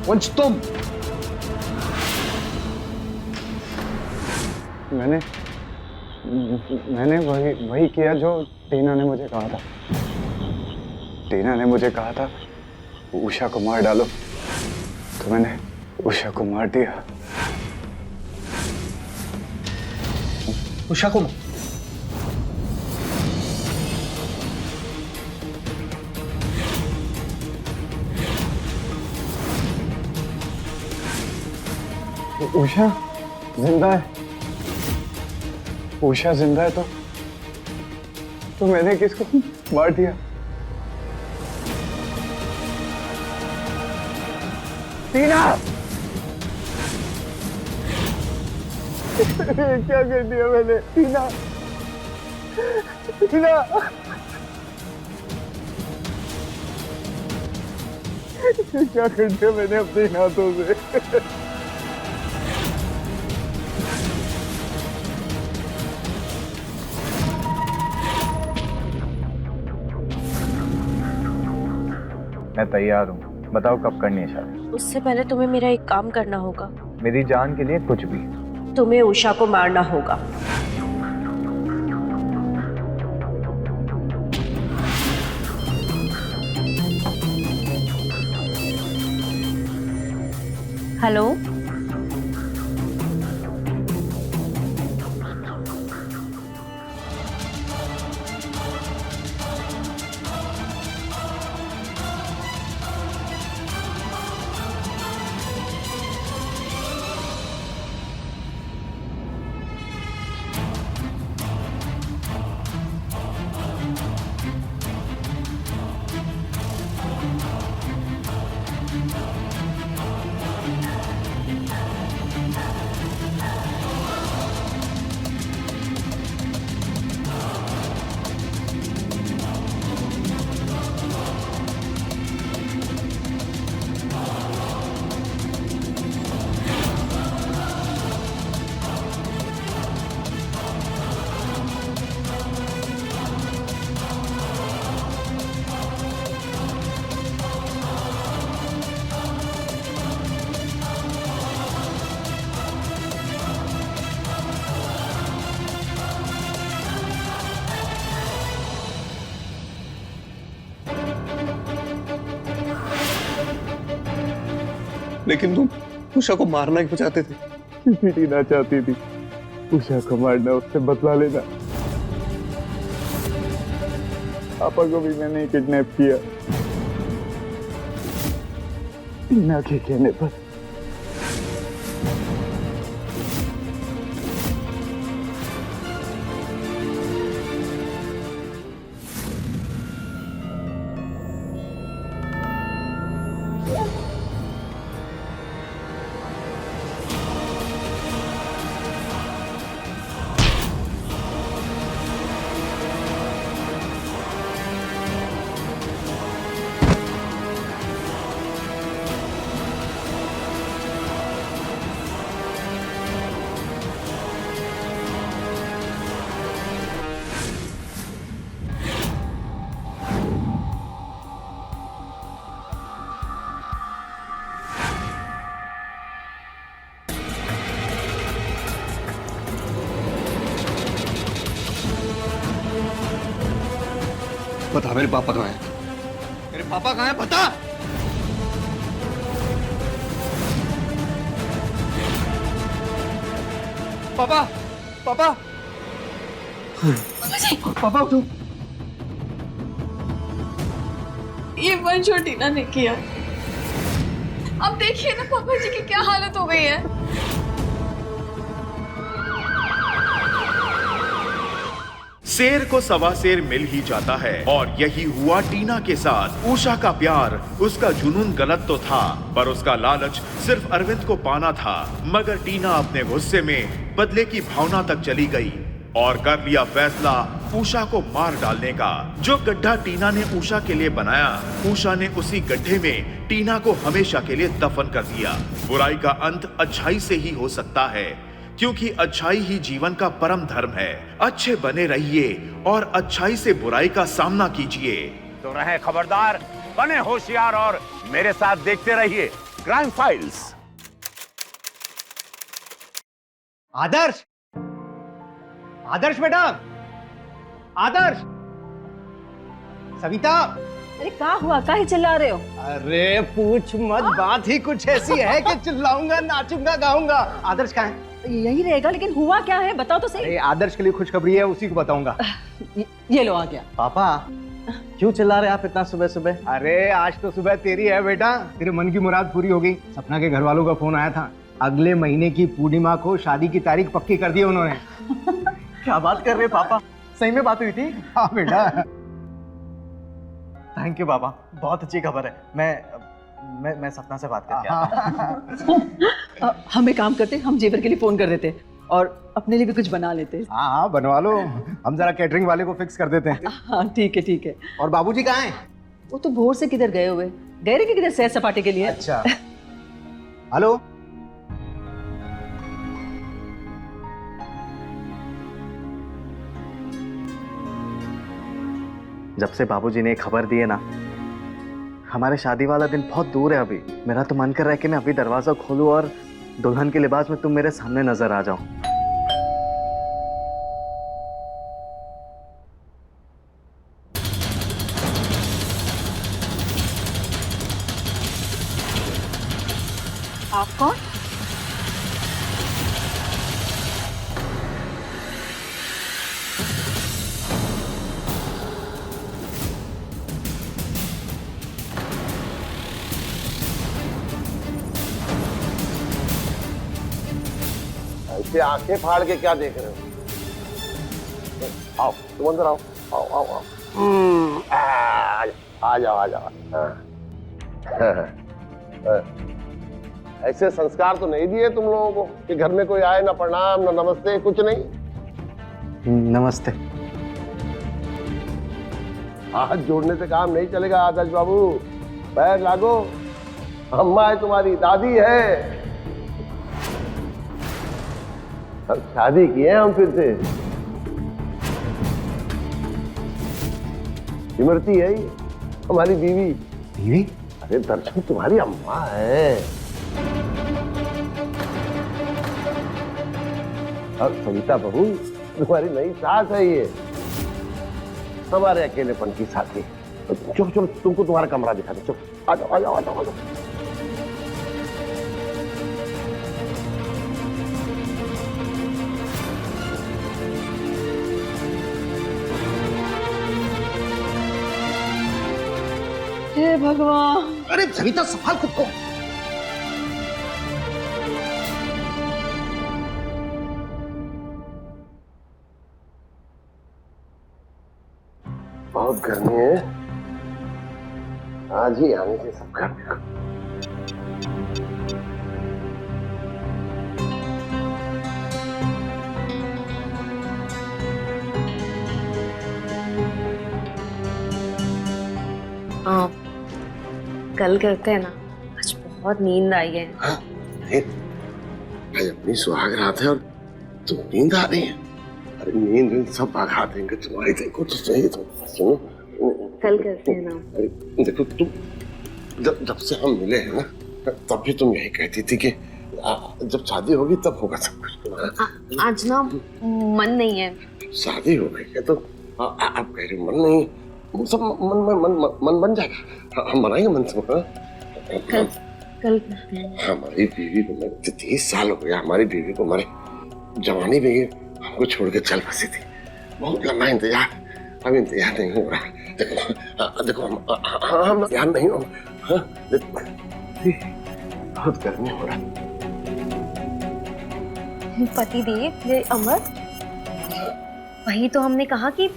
वंश तुम। मैंने वही किया जो टीना ने मुझे कहा था। टीना ने मुझे कहा था उषा को मार डालो, तो मैंने उषा को मार दिया। उषा को उषा जिंदा है? उषा जिंदा है तो मैंने किसको मार दिया? टीना! क्या कर दिया मैंने? टीना! टीना! क्या कर दिया मैंने अपने हाथों से? मैं तैयार हूँ। बताओ कब करनी है शादी? उससे पहले तुम्हें मेरा एक काम करना होगा। मेरी जान के लिए कुछ भी। तुम्हें उषा को मारना होगा। हेलो, लेकिन तुम उषा को मारना क्यों चाहते थे? क्योंकि टीना चाहती थी उषा को मारना, उससे बदला लेना। पापा को भी मैंने किडनैप किया टीना के कहने पर। बता मेरे पापा कहाँ हैं? मेरे पापा कहाँ हैं? बता। पापा, पापा, पापा उठो। ये वंश और टीना ने किया। अब देखिए ना पापा जी की क्या हालत हो गई है। शेर को सवा शेर मिल ही जाता है और यही हुआ टीना के साथ। उषा का प्यार, उसका जुनून गलत तो था, पर उसका लालच सिर्फ अरविंद को पाना था। मगर टीना अपने गुस्से में बदले की भावना तक चली गई और कर लिया फैसला उषा को मार डालने का। जो गड्ढा टीना ने उषा के लिए बनाया, उषा ने उसी गड्ढे में टीना को हमेशा के लिए दफन कर दिया। बुराई का अंत अच्छाई से ही हो सकता है, क्योंकि अच्छाई ही जीवन का परम धर्म है। अच्छे बने रहिए और अच्छाई से बुराई का सामना कीजिए। तो रहे खबरदार, बने होशियार और मेरे साथ देखते रहिए क्राइम फाइल्स। आदर्श, आदर्श बेटा, आदर्श, सविता। अरे क्या हुआ, काहे चिल्ला रहे हो? अरे पूछ मत, बात ही कुछ ऐसी है कि चिल्लाऊंगा, नाचूंगा, गाऊंगा। आदर्श कहाँ है? यही रहेगा, लेकिन हुआ क्या है बताओ तो सही। अरे आदर्श के लिए खुशखबरी है, उसी को बताऊंगा। ये लो आ गया। पापा क्यों चिल्ला रहे आप इतना सुबह सुबह? अरे आज तो सुबह तेरी है बेटा, तेरे मन की मुराद पूरी हो गई। सपना के घर वालों का फोन आया था, अगले महीने की पूर्णिमा को शादी की तारीख पक्की कर दी उन्होंने। क्या बात कर रहे पापा? सही में बात हुई थी? हाँ बेटा। थैंक यू पापा, बहुत अच्छी खबर है। मैं सपना से बात करके आता हूं। हम एक काम करते, हम जेवर के लिए फोन कर देते और अपने लिए भी कुछ बना लेते। हाँ हाँ बनवा लो, हम जरा कैटरिंग वाले को फिक्स कर देते हैं। हाँ ठीक है ठीक है। और बाबूजी कहाँ हैं? वो तो भोर से किधर गए हुए, गए रहे किधर सैर सपाटे के लिए। अच्छा। हेलो, जब से बाबूजी ने खबर दी है ना, हमारे शादी वाला दिन बहुत दूर है अभी। मेरा तो मन कर रहा है कि मैं अभी दरवाजा खोलूं और दुल्हन के लिबास में तुम मेरे सामने नजर आ जाओ। आप कौन? ऐसे आंखें फाड़ के क्या देख रहे हो? आओ तुम अंदर आओ, आओ आओ आओ। आ जाओ आ जाओ। ऐसे संस्कार तो नहीं दिए तुम लोगों को कि घर में कोई आए ना प्रणाम ना नमस्ते, कुछ नहीं। नमस्ते। हाथ जोड़ने से काम नहीं चलेगा आदर्श बाबू, पैर लागो। अम्मा है तुम्हारी, दादी है। अब शादी की है हम फिर से। इमरती है ये हमारी बीवी। बीवी? अरे दर्शन तुम्हारी अम्मा है। और सविता बहू तुम्हारी नई सास है ये, हमारे अकेलेपन की साथी। चलो चलो तुमको तुम्हारा कमरा दिखा दे, चलो आ जाओ आ जाओ आ जाओ आ जाओ। भगवान। अरे सविता संभाल खुद को। बहुत गर्मी है, आज ही आने से सब गर्मी को। हाँ, कल करते हैं ना, आज बहुत नींद आई है। हाँ, आज अपनी सुहाग रात है और तुम नींद आ रही है। अरे नींद सब भगा देंगे तुम्हारी, देखो तो सही। तो सुनो, कल करते हैं ना। अरे देखो तुम जब से हम मिले हैं ना, तब भी तुम यही कहती थी कि जब शादी होगी तब होगा सब कुछ तुम्हारा। आज ना मन नहीं है। शादी हो गई है तो आप कह रहे मन नहीं, वो सब मन बन जाएगा। हम बनाएंगे मन से। कल करते हैं। हमारी बीवी को मरे 30 साल हो गया, हमारी बीवी को मरे। जवानी में ये हमको छोड़ के चल बसी थी। बहुत लंबा इंतजार, अब इंतजार नहीं हो रहा। देखो हम इंतजार नहीं हो। बहुत गर्मी हो रहा। पति देव, ये अमर, वही तो हमने कहा कि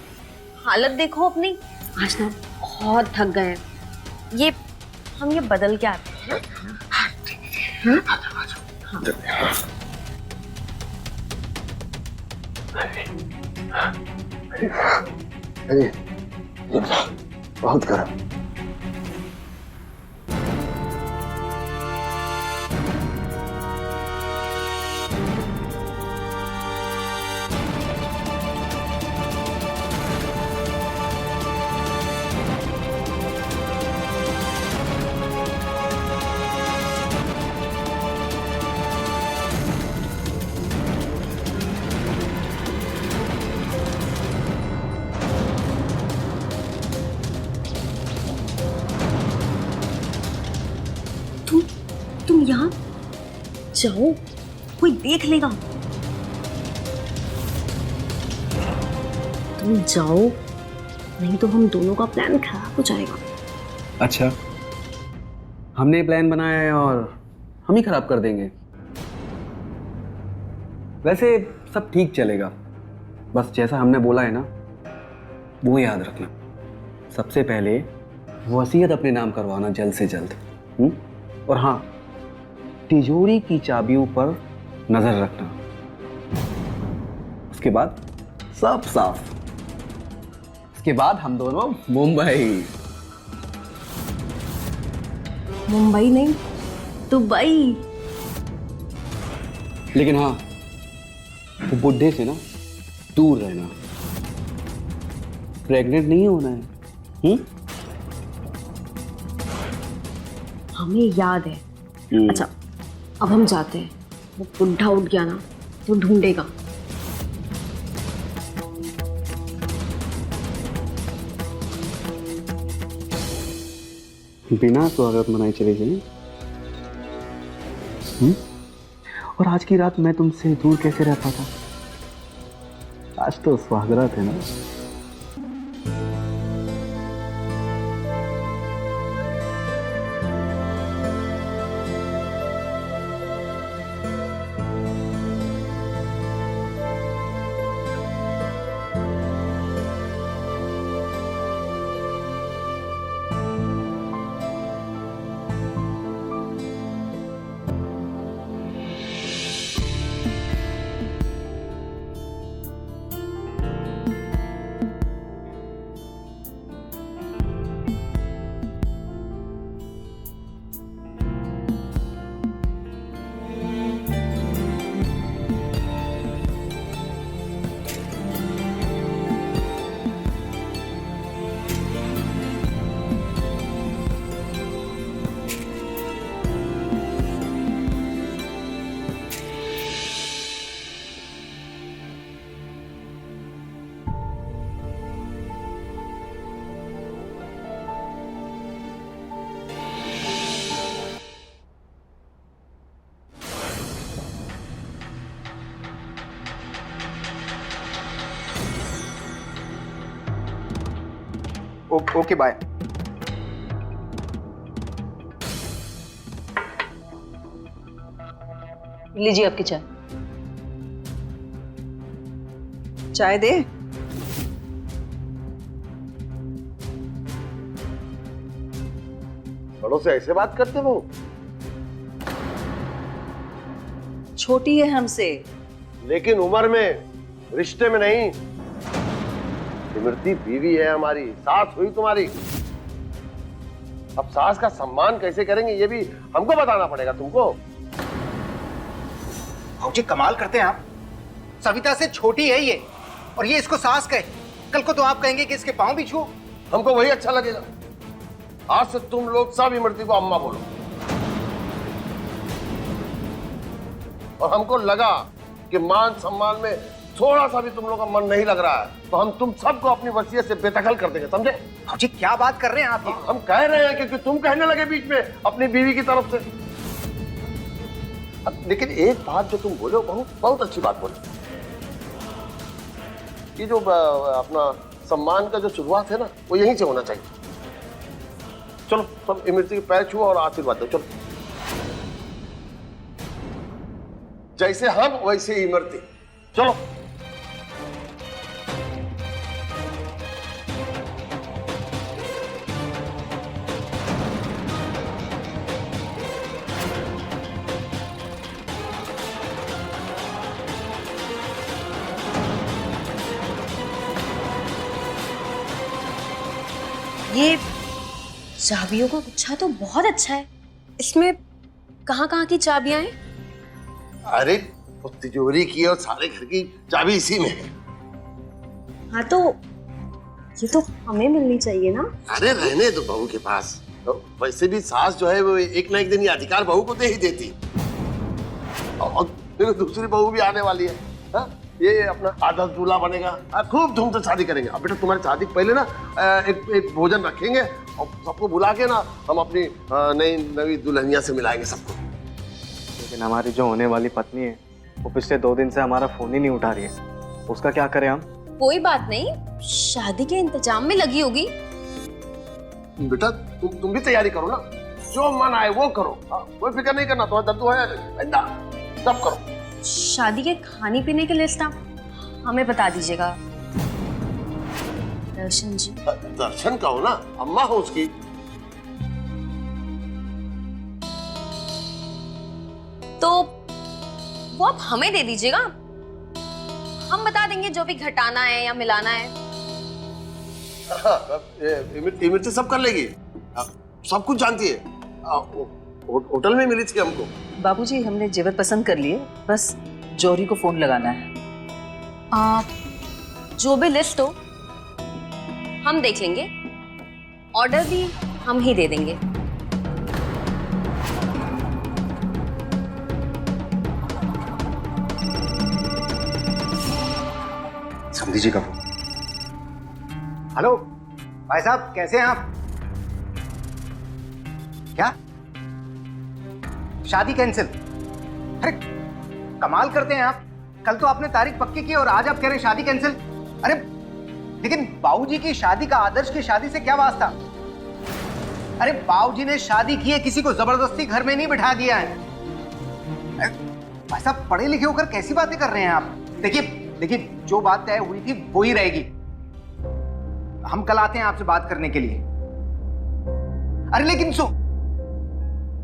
हालत देखो अपनी। आज ना बहुत थक गए हैं। हम ये बदल के आते हैं। अरे बहुत गर्म। तुम यहाँ जाओ, कोई देख लेगा। तुम जाओ, नहीं तो हम दोनों का प्लान खराब हो जाएगा। अच्छा, हमने प्लान बनाया है और हम ही खराब कर देंगे। वैसे सब ठीक चलेगा, बस जैसा हमने बोला है ना, वो याद रखना। सबसे पहले वसीयत अपने नाम करवाना जल्द से जल्द। और हाँ, तिजोरी की चाबियों पर नजर रखना। उसके बाद सब साफ। उसके बाद हम दोनों मुंबई नहीं, दुबई। लेकिन हाँ, वो बुड्ढे से ना दूर रहना। प्रेग्नेंट नहीं होना है। हमें याद है। अच्छा, अब हम जाते हैं। वो बुढ़ा उठ गया ना तो ढूंढेगा। बिना स्वागत मनाए चले गए। और आज की रात मैं तुमसे दूर कैसे रह पाता? आज तो स्वागत है ना। Okay bye. लीजिए आपकी चाय। चाय दे। बड़ों से ऐसे बात करते हो? छोटी है हमसे। लेकिन उम्र में, रिश्ते में नहीं। इमरती बीवी है हमारी, सास हुई तुम्हारी। अब सास का सम्मान कैसे करेंगे ये भी हमको बताना पड़ेगा तुमको। भाऊजी कमाल करते हैं आप। सविता से छोटी है ये और ये इसको सास कहे। कल को तो आप कहेंगे कि इसके पांव भी छू। हमको वही अच्छा लगेगा। आज से तुम लोग सब इमरती को अम्मा बोलो। और हमको लगा कि मान सम्मान में थोड़ा सा भी तुम लोग का मन नहीं लग रहा है तो हम तुम सबको अपनी वसीयत से बेदखल कर देंगे, समझे? भाऊजी क्या बात कर रहे हैं आप ये? हम कह रहे हैं क्योंकि तुम कहने लगे बीच में अपनी बीवी की तरफ से। लेकिन एक बात जो तुम बोले बहुत बहुत अच्छी बात बोले। ये जो अपना सम्मान का जो शुरुआत है ना वो यहीं से होना चाहिए। चलो सब इमरती के पैर छुओ और आशीर्वाद दो। चलो जैसे हम वैसे इमरती। चलो ये चाबियों का गुच्छा तो बहुत अच्छा है। इसमें कहाँ की चाबियां हैं? अरे वो तिजोरी की और सारे घर की चाबी इसी में है। हाँ तो ये तो हमें मिलनी चाहिए ना। अरे रहने दो बहू के पास। तो वैसे भी सास जो है वो एक ना एक दिन ये अधिकार बहू को दे ही देती। और फिर दूसरी बहू भी आने वाली है। हा? ये अपना आदर्श दूल्हा बनेगा। खूब धूम से शादी करेंगे। अब बेटा तुम्हारी शादी पहले ना एक भोजन रखेंगे और सबको बुला के ना हम अपनी नई दुल्हनिया से मिलाएंगे सबको। लेकिन हमारी जो होने वाली पत्नी है वो पिछले 2 दिन से हमारा फोन ही नहीं उठा रही है। उसका क्या करें हम? कोई बात नहीं, शादी के इंतजाम में लगी होगी। बेटा तुम भी तैयारी करो ना। जो मन आए वो करो। कोई फिक्र नहीं करना। तुम्हारा दद्दू है सब करो। शादी के खाने पीने के लिस्ट आप हमें बता दीजिएगा। दर्शन जी। दर्शन कहो ना, अम्मा हो उसकी। तो वो आप हमें दे दीजिएगा, हम बता देंगे जो भी घटाना है या मिलाना है। इमरती सब कर लेगी। सब कुछ जानती है। होटल में मिली थी हमको। बाबूजी हमने जेवर पसंद कर लिए, बस जौहरी को फोन लगाना है। जो भी लिस्ट हो हम देख लेंगे, ऑर्डर भी हम ही दे देंगे। समझी जी का। हेलो भाई साहब, कैसे हैं आप? क्या शादी कैंसिल? अरे कमाल करते हैं आप। कल तो आपने तारीख पक्की की और आज आप कह रहे हैं शादी कैंसिल। अरे लेकिन बाबूजी की शादी का आदर्श की शादी से क्या वास्ता? अरे बाबूजी ने शादी की है, किसी को जबरदस्ती घर में नहीं बिठा दिया है। भाई साहब पढ़े लिखे होकर कैसी बातें कर रहे हैं आप? देखिए जो बात तय हुई थी वो ही रहेगी। हम कल आते हैं आपसे बात करने के लिए। अरे लेकिन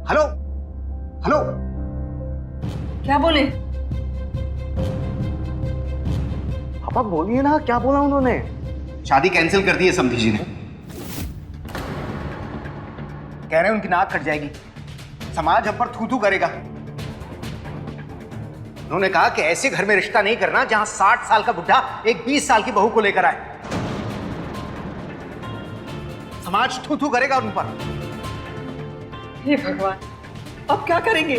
हेलो हेलो, क्या बोले? पापा बोलिए ना, क्या बोला उन्होंने? शादी कैंसिल कर दी है समधी जी ने। कह रहे हैं उनकी नाक कट जाएगी, समाज हम पर थू थू करेगा। उन्होंने कहा कि ऐसे घर में रिश्ता नहीं करना जहां 60 साल का बुढ़ा एक 20 साल की बहू को लेकर आए। समाज थू थू करेगा उन पर। हे भगवान, अब क्या करेंगे?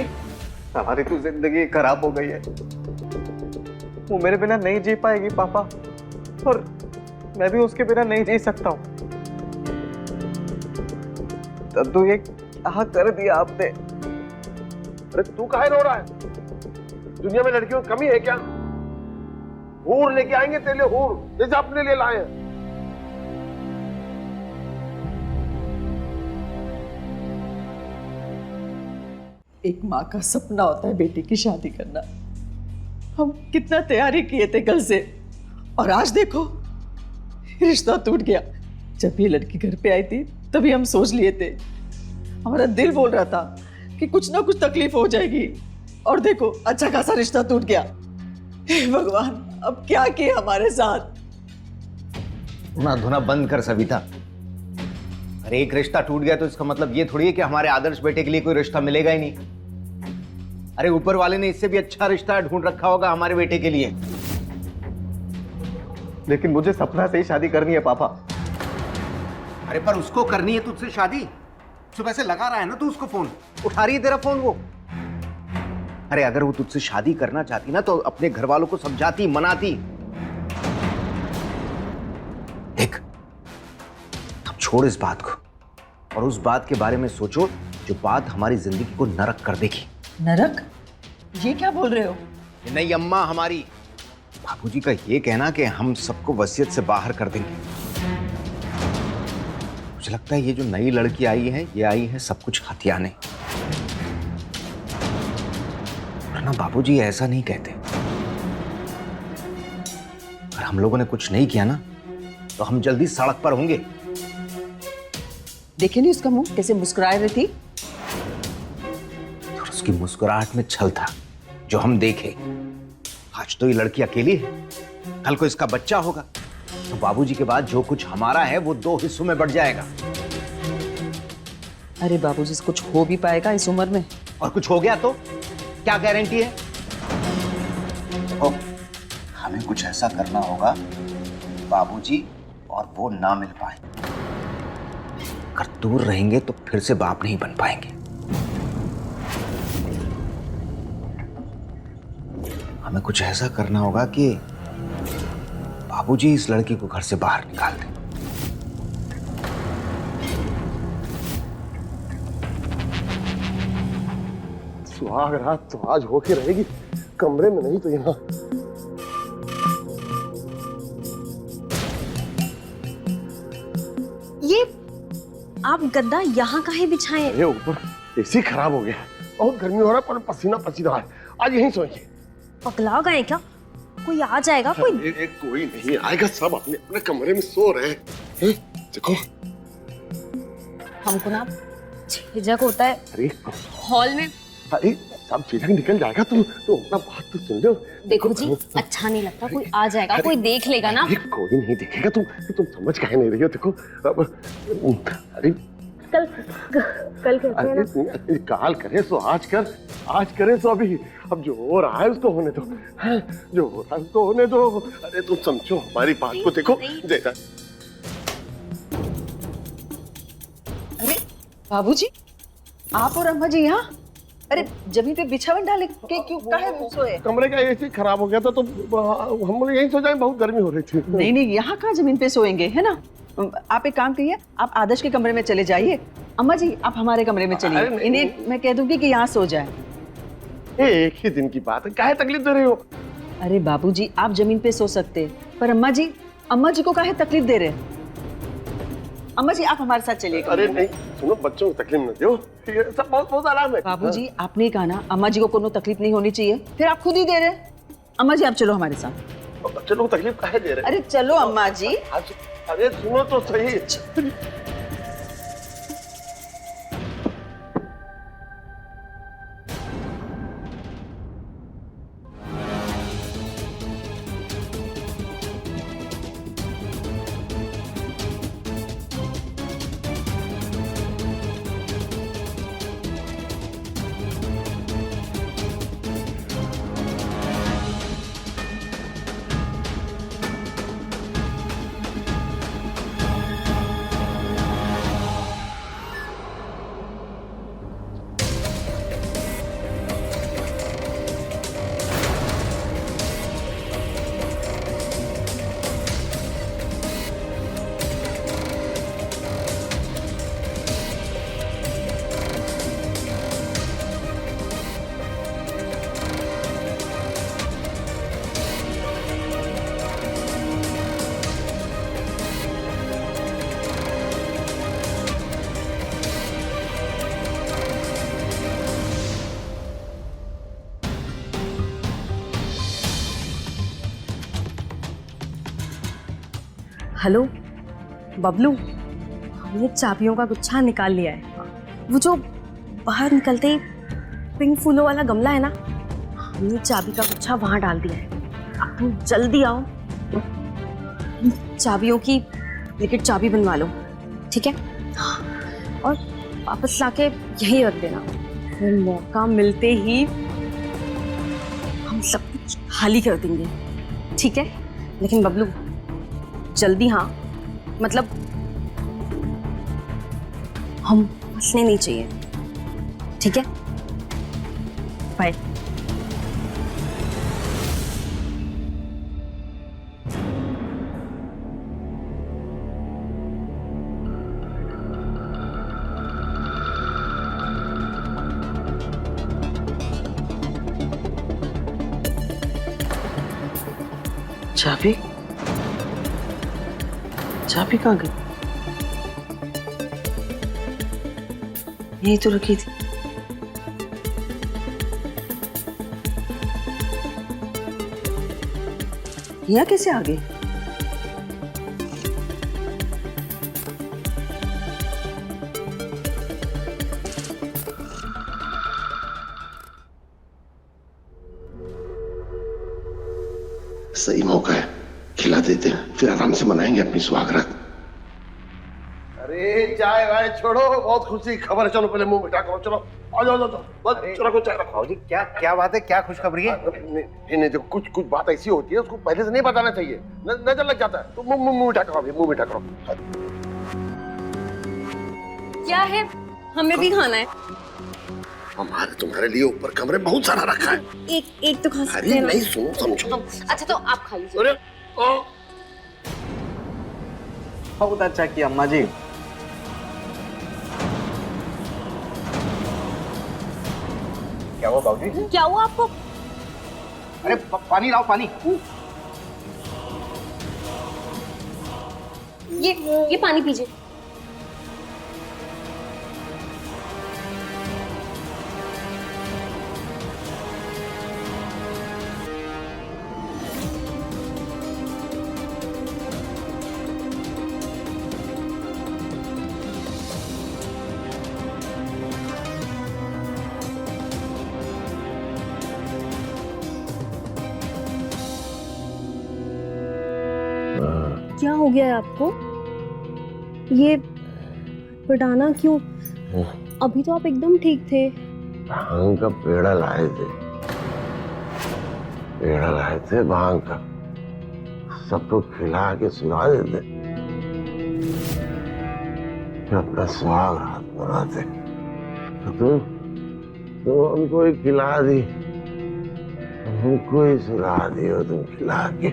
हमारी तो जिंदगी खराब हो गई है। वो मेरे बिना नहीं जी पाएगी पापा, और मैं भी उसके बिना नहीं जी सकता हूँ। दद्दू ये क्या कर दिया आपने? अरे तू काहे रो रहा है? दुनिया में लड़कियों की कमी है क्या? हूर लेके आएंगे तेरे लिए, हूर जैसे अपने लिए लाए हैं। एक माँ का सपना होता है बेटी की शादी करना। हम कितना तैयारी किए थे कल से, और आज देखो रिश्ता टूट गया। जब ये लड़की घर पे आई थी तभी हम सोच लिए थे, हमारा दिल बोल रहा था कि कुछ ना कुछ तकलीफ हो जाएगी, और देखो अच्छा खासा रिश्ता टूट गया। हे भगवान, अब क्या किया हमारे साथ। ना धोना बंद कर सविता। अरे एक रिश्ता टूट गया तो इसका मतलब ये थोड़ी है कि हमारे आदर्श बेटे के लिए कोई रिश्ता मिलेगा ही नहीं। अरे ऊपर वाले ने इससे भी अच्छा रिश्ता ढूंढ रखा होगा हमारे बेटे के लिए। लेकिन मुझे सपना से ही शादी करनी है पापा। अरे पर उसको करनी है तुझसे शादी। सुबह से लगा रहा है ना तू उसको फोन, उठा रही है तेरा फोन वो। अरे अगर वो तुझसे शादी करना चाहती ना तो अपने घर वालों को समझाती, मनाती। देख, अब छोड़ इस बात को और उस बात के बारे में सोचो जो बात हमारी जिंदगी को नरक कर देगी। नरक? ये क्या बोल रहे हो? नहीं अम्मा, हमारी बाबूजी का ये कहना कि हम सबको वसीयत से बाहर कर देंगे। मुझे लगता है ये जो नई लड़की आई है, ये आई है सब कुछ हथियाने। वरना बाबूजी ऐसा नहीं कहते। अगर हम लोगों ने कुछ नहीं किया ना तो हम जल्दी सड़क पर होंगे। देखे नहीं उसका मुंह कैसे मुस्कुरा रही थी? और उसकी मुस्कुराहट में छल था जो हम देखे। आज तो ये लड़की अकेली है, कल को इसका बच्चा होगा तो बाबूजी के बाद जो कुछ हमारा है वो 2 हिस्सों में बढ़ जाएगा। अरे बाबूजी से कुछ हो भी पाएगा इस उम्र में? और कुछ हो गया तो क्या गारंटी है? देखो, हमें कुछ ऐसा करना होगा बाबूजी और वो ना मिल पाए। अगर दूर रहेंगे तो फिर से बाप नहीं बन पाएंगे। हमें कुछ ऐसा करना होगा कि बाबूजी इस लड़की को घर से बाहर निकाल दें। सुहाग रात तो आज होके रहेगी, कमरे में नहीं तो यहाँ। ये आप गद्दा यहाँ काहे बिछाए? अरे ऊपर एसी खराब हो गया, बहुत गर्मी हो रहा है, पर पसीना पसीना है। आज यहीं सोएंगे। पगला गए क्या? कोई आ जाएगा? कोई कोई नहीं आएगा, सब अपने अपने कमरे में सो रहे हैं। देखो हमको ना झिझक होता है अरे हॉल में। अरे सब चीजें निकल जाएगा, तुम अपना बात तो सुन लो। देखो जी, अच्छा नहीं लगता, कोई आ जाएगा, कोई देख लेगा ना। कोई नहीं देखेगा, तुम समझ काहे नहीं रही हो? देखो अरे कल करते हैं ना। अरे काल करे सो आज कर, आज करे सो अभी। अब जो हो रहा है उसको होने दो, जो हो रहा है उसको होने दो। अरे तुम समझो हमारी बात को, देखो देखा। अरे बाबूजी, आप और अम्मा जी यहाँ? अरे जमीन पे बिछावन डाले के क्यों काहे सोए? कमरे का एसी खराब हो गया था तो हम लोग यहीं सो जाए, बहुत गर्मी हो रही थी। नहीं नहीं, यहाँ कहाँ जमीन पे सोएंगे, है ना? आप एक काम करिए, आप आदर्श के कमरे में चले जाइए। अम्मा जी आप हमारे कमरे में चलिए, इन्हें मैं कह दूंगी कि यहाँ सो जाए। एक ही दिन की बात है, काहे तकलीफ दे रहे हो? अरे बाबूजी आप जमीन पे सो सकते, पर अम्मा जी को काहे तकलीफ दे रहे? अम्मा जी आप हमारे साथ चलिए। अरे नहीं सुनो, बच्चों को तकलीफ न दो, ये सब बहुत आराम है। बाबूजी आपने कहा ना अम्मा जी को कोनो तकलीफ नहीं होनी चाहिए, फिर आप खुद ही दे रहे। अम्मा जी आप चलो हमारे साथ। बच्चों को तकलीफ काहे दे रहे? अरे चलो अम्मा जी। अरे सुनो तो सही। हेलो बबलू, हमने चाबियों का गुच्छा निकाल लिया है। वो जो बाहर निकलते ही पिंक फूलों वाला गमला है ना, हमने चाबी का गुच्छा वहां डाल दिया है। अब तुम जल्दी आओ, चाबियों की लेकिन चाबी बनवा लो, ठीक है? और वापस लाके यहीं रख देना। फिर मौका मिलते ही हम सब कुछ खाली कर देंगे, ठीक है? लेकिन बबलू जल्दी, हाँ, मतलब हम फंसने नहीं चाहिए, ठीक है? बाय। चाबी चाबी कहाँ गई? यही तो रखी थी। यहाँ कैसे आ गई? सही मौका है, खिला देते हैं, फिर आराम से मनाएंगे अपनी सुहागरात। अरे चाय वाय छोड़ो, बहुत खुशी की खबर है। चलो पहले मुंह मिठा करो, चलो आ जाओ, बस चलो चाय रखो। जी क्या बात है, क्या खुशखबरी है? नहीं देखो, कुछ बात ऐसी होती है उसको पहले से नहीं बताना चाहिए, नजर लग जाता है। तो मुंह मिठा करो, अभी मुंह मिठा करो। क्या है? हमें भी खाना है। हमारे तुम्हारे लिए ऊपर कमरे बहुत सारा रखा है। एक तो खा सकते अरे हैं ना? नहीं, सुनो समझो। अच्छा तो आप खा लीजिए। अरे बहुत अच्छा किया अम्मा जी। क्या हुआ बाबूजी? क्या हुआ आपको? अरे पानी लाओ, पानी। ये पानी पीजिए। क्या हो गया है आपको? ये पटाना क्यों? अभी तो आप एकदम ठीक थे। भांग का पेड़ा लाए थे भांग का, सबको खिला के सुला देते, फिर अपना सुहाग रात मनाते। तो हमको ही खिला दी, हमको ही सुला दी हो तुम खिला के।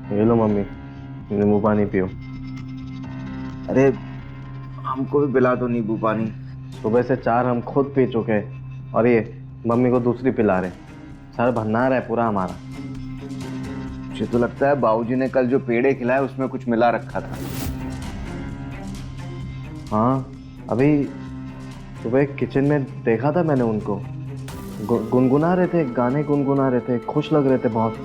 ये लो मम्मी, नींबू पानी पियो। अरे हमको भी पिला दो नींबू पानी। सुबह से 4 हम खुद पी चुके हैं और ये मम्मी को दूसरी पिला रहे। सर भंडार है पूरा हमारा। मुझे तो लगता है बाबूजी ने कल जो पेड़े खिलाए उसमें कुछ मिला रखा था। हाँ, अभी सुबह किचन में देखा था मैंने उनको, गुनगुना रहे थे, गाने गुनगुना रहे थे, खुश लग रहे थे बहुत।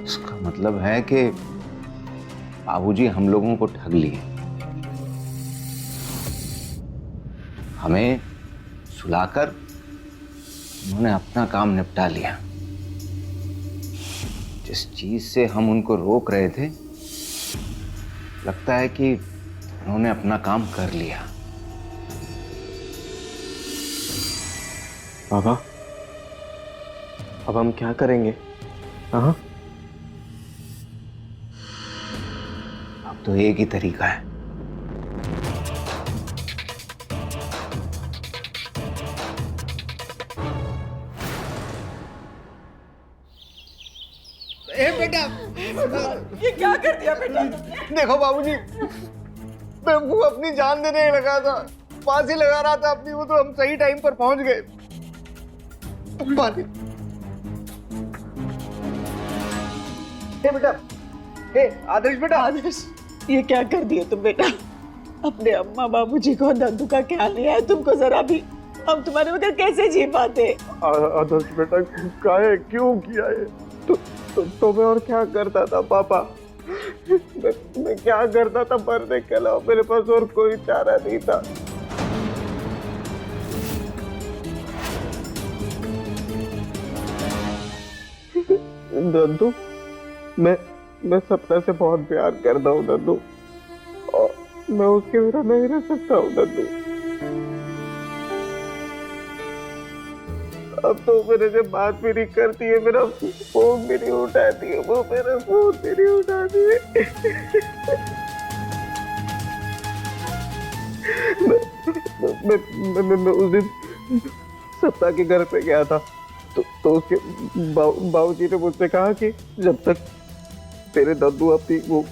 इसका मतलब है कि बाबूजी हम लोगों को ठग लिए, हमें सुलाकर उन्होंने अपना काम निपटा लिया। जिस चीज से हम उनको रोक रहे थे, लगता है कि उन्होंने अपना काम कर लिया। पापा, अब हम क्या करेंगे? हाँ, अब तो एक ही तरीका है, बेटा ये क्या कर दिया बेटा तुमने? देखो बाबूजी, मैं वो अपनी जान देने लगा था, फांसी लगा रहा था अपनी, वो तो हम सही टाइम पर पहुंच गए। हे बेटा, हे आदर्श बेटा। आदर्श, ये क्या कर दिए तुम बेटा? अपने अम्मा बाबूजी को, दद्दू का ख्याल नहीं आया तुमको जरा भी? हम तुम्हारे बगैर कैसे जी पाते? आदर्श बेटा, काहे क्यों किया ये? तो मैं और क्या करता था पापा? मैं क्या करता था मरने के अलावा? मेरे पास और कोई चारा नहीं था। दद्दू, मैं सपना से बहुत प्यार करता हूँ दद्दू, और मैं उसके बिना नहीं रह सकता हूँ दद्दू। अब तो मेरे से बात भी नहीं करती है, मेरा फोन भी नहीं उठाती है, वो मेरा फोन भी नहीं उठाती है। मैं उस दिन सप्ताह के घर पे गया था, तो उसके बाबूजी ने मुझसे कहा कि जब तक तेरे दद्दू अपनी वो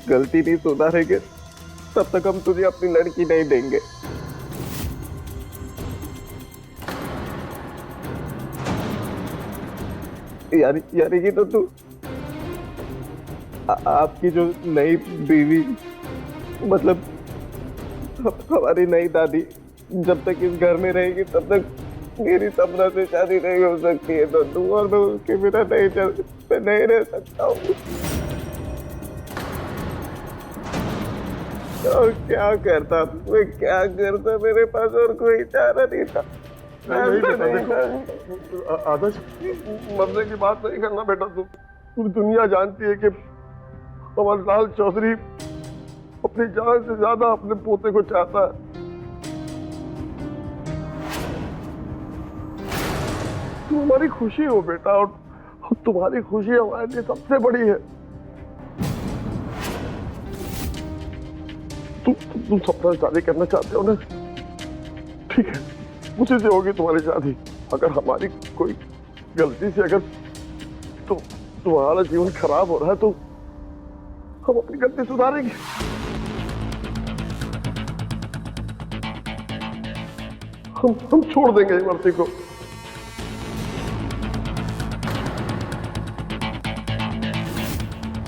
गलती नहीं सुधारेंगे, तब तक हम तुझे अपनी लड़की नहीं देंगे। यानी कि तो तू आपकी जो नई बीवी, मतलब हमारी नई दादी, जब तक इस घर में रहेगी तब तक मेरी सपना से शादी नहीं हो सकती है दद्दू, और मैं उसके बिना नहीं रह सकता हूँ। और क्या करता मैं, क्या करता? मेरे पास और कोई चारा नहीं था। आदर्श, मरने की बात नहीं करना बेटा। पूरी दुनिया जानती है कि हमारे लाल चौधरी अपनी जान से ज्यादा अपने पोते को चाहता है। तुम हमारी खुशी हो बेटा, और तुम्हारी खुशी हमारे लिए सबसे बड़ी है। तुम सपना से शादी करना चाहते हो ना? ठीक है, उसी से होगी तुम्हारी शादी। अगर हमारी कोई गलती से अगर तुम्हारा जीवन खराब हो रहा है, तो हम अपनी गलती सुधारेंगे। हम छोड़ देंगे इमरती को।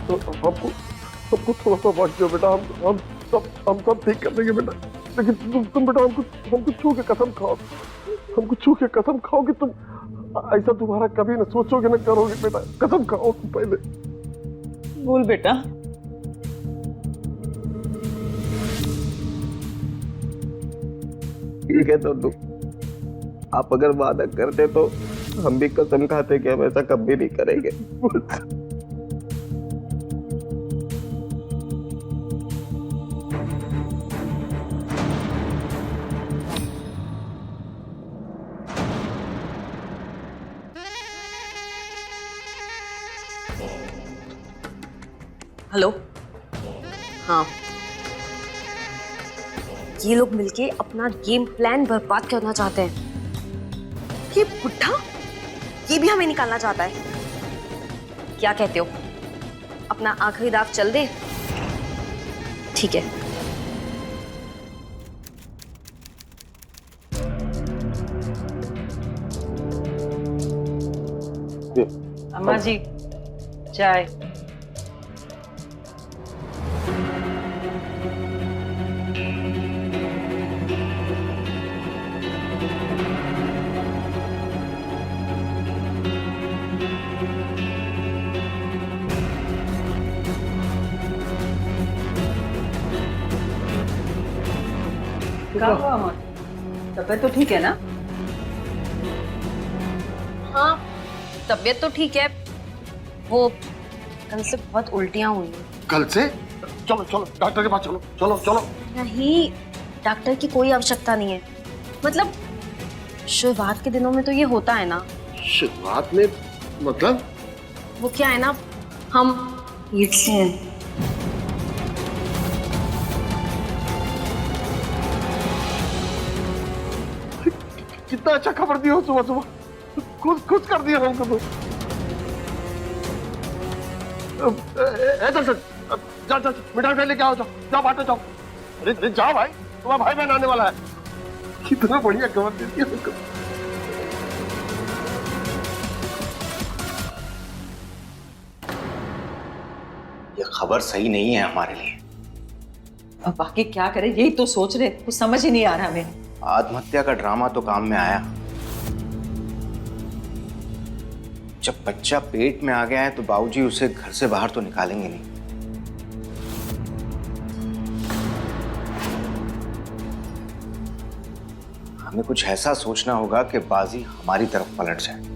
तो हमको थोड़ा सा वक्त दो बेटा, हम सब ठीक कर देंगे बेटा। लेकिन तुम बेटा हमको छू के कसम खाओ, हमको छू के कसम खाओ कि तुम ऐसा तुम्हारा कभी न सोचोगे, न करोगे बेटा। कसम खाओ तुम पहले। बोल बेटा। ठीक है दद्दू, आप अगर वादा करते तो हम भी कसम खाते कि हम ऐसा कभी नहीं करेंगे। हेलो, हाँ, ये लोग मिलके अपना गेम प्लान बर्बाद करना चाहते हैं। ये बुढ़ा, ये भी हमें निकालना चाहता है। क्या कहते हो, अपना आखिरी दाव चल दे? ठीक है। अम्मा जी, चाय। क्या हुआ अमर? तबीयत तो ठीक है ना? हाँ, तबीयत तो ठीक है। वो कल से बहुत उल्टियां हुई हैं। कल से? चलो चलो डॉक्टर के पास चलो, चलो चलो। नहीं, डॉक्टर की कोई आवश्यकता नहीं है। मतलब शुरुआत के दिनों में तो ये होता है ना। शुरुआत में मतलब? वो क्या है ना, हम ईट से हैं। कितना अच्छा खबर दिया हो सुबह सुबह, खुश कर दिया हमको तो। ऐसा जा जा मिठाई लेके आओ, जाओ जाओ बांटो जाओ। अरे जाओ भाई, तुम्हारा भाई बहन आने वाला है। कितना बढ़िया खबर देती है उनको। ये खबर सही नहीं है हमारे लिए। अब बाकी क्या करें यही तो सोच रहे, कुछ समझ ही नहीं आ रहा हमें। आत्महत्या का ड्रामा तो काम में आया। जब बच्चा पेट में आ गया है तो बाबूजी उसे घर से बाहर तो निकालेंगे नहीं। हमें कुछ ऐसा सोचना होगा कि बाजी हमारी तरफ पलट जाए।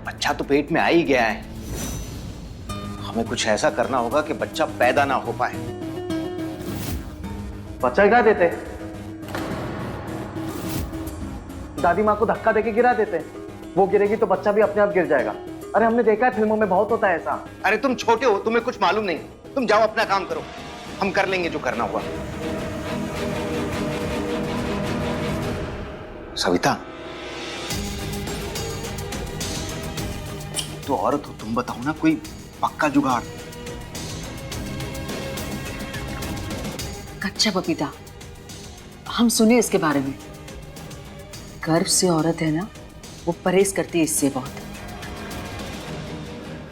बच्चा तो पेट में आ ही गया है, हमें कुछ ऐसा करना होगा कि बच्चा पैदा ना हो पाए। बच्चा गिरा देते, दादी माँ को धक्का देके गिरा देते, वो गिरेगी तो बच्चा भी अपने आप गिर जाएगा। अरे हमने देखा है फिल्मों में बहुत होता है ऐसा। अरे तुम छोटे हो, तुम्हें कुछ मालूम नहीं, तुम जाओ अपना काम करो, हम कर लेंगे जो करना हुआ। सविता, तो औरत हो, तुम बताओ ना कोई पक्का जुगाड़। कच्चा पपीता, हम सुने इसके बारे में। गर्भ से औरत है ना, वो परहेज करती है इससे बहुत।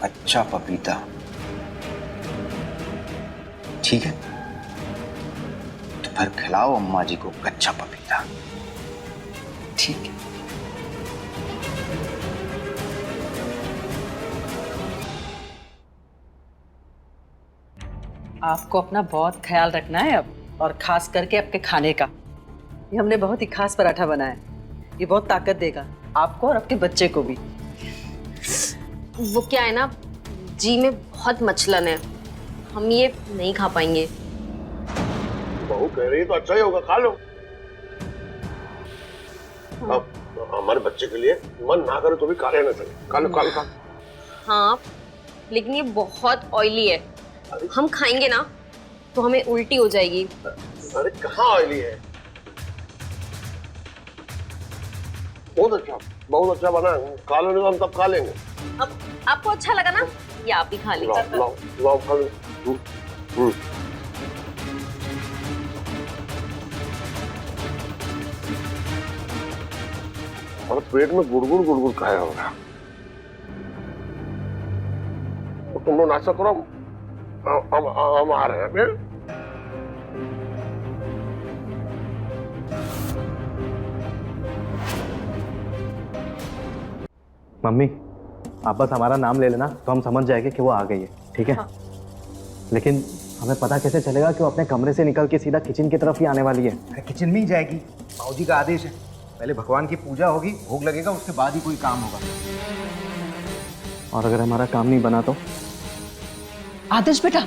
अच्छा पपीता, ठीक है, तो फिर खिलाओ अम्मा जी को कच्चा पपीता। ठीक है। आपको अपना बहुत ख्याल रखना है अब, और खास करके आपके खाने का। ये हमने बहुत ही खास पराठा बनाया है, ये बहुत ताकत देगा आपको और आपके बच्चे को भी। वो क्या है ना, जी में बहुत मचलन है, हम ये नहीं खा पाएंगे। बहू कह रही है तो अच्छा ही होगा, खा लो। अब हमारे बच्चे के लिए मन ना करे तो भी खा लेना चाहिए। खा लो खा लो खा लो। हाँ, लेकिन ये बहुत ऑयली है, हम खाएंगे ना तो हमें उल्टी हो जाएगी। अरे कहाँ ऑयली है, बहुत अच्छा बना है, खा लो, नहीं तो हम तब खा लेंगे। अब आपको अच्छा लगा ना, ये आप ही खा लीजिए। लाओ लाओ लाओ खा लो। और पेट में गुड़गुड़ गुड़गुड़ खाया होगा। तो तुम लोग नाश्ता करो, हम आ रहे हैं। मम्मी, आप बस हमारा नाम ले लेना तो हम समझ जाएंगे कि वो आ गई है, ठीक है? हाँ। लेकिन हमें पता कैसे चलेगा कि वो अपने कमरे से निकल के सीधा किचन की तरफ ही आने वाली है? अरे किचन में ही जाएगी, बाबूजी का आदेश है। पहले भगवान की पूजा होगी, भोग लगेगा, उसके बाद ही कोई काम होगा। और अगर हमारा काम नहीं बना तो? आदर्श बेटा,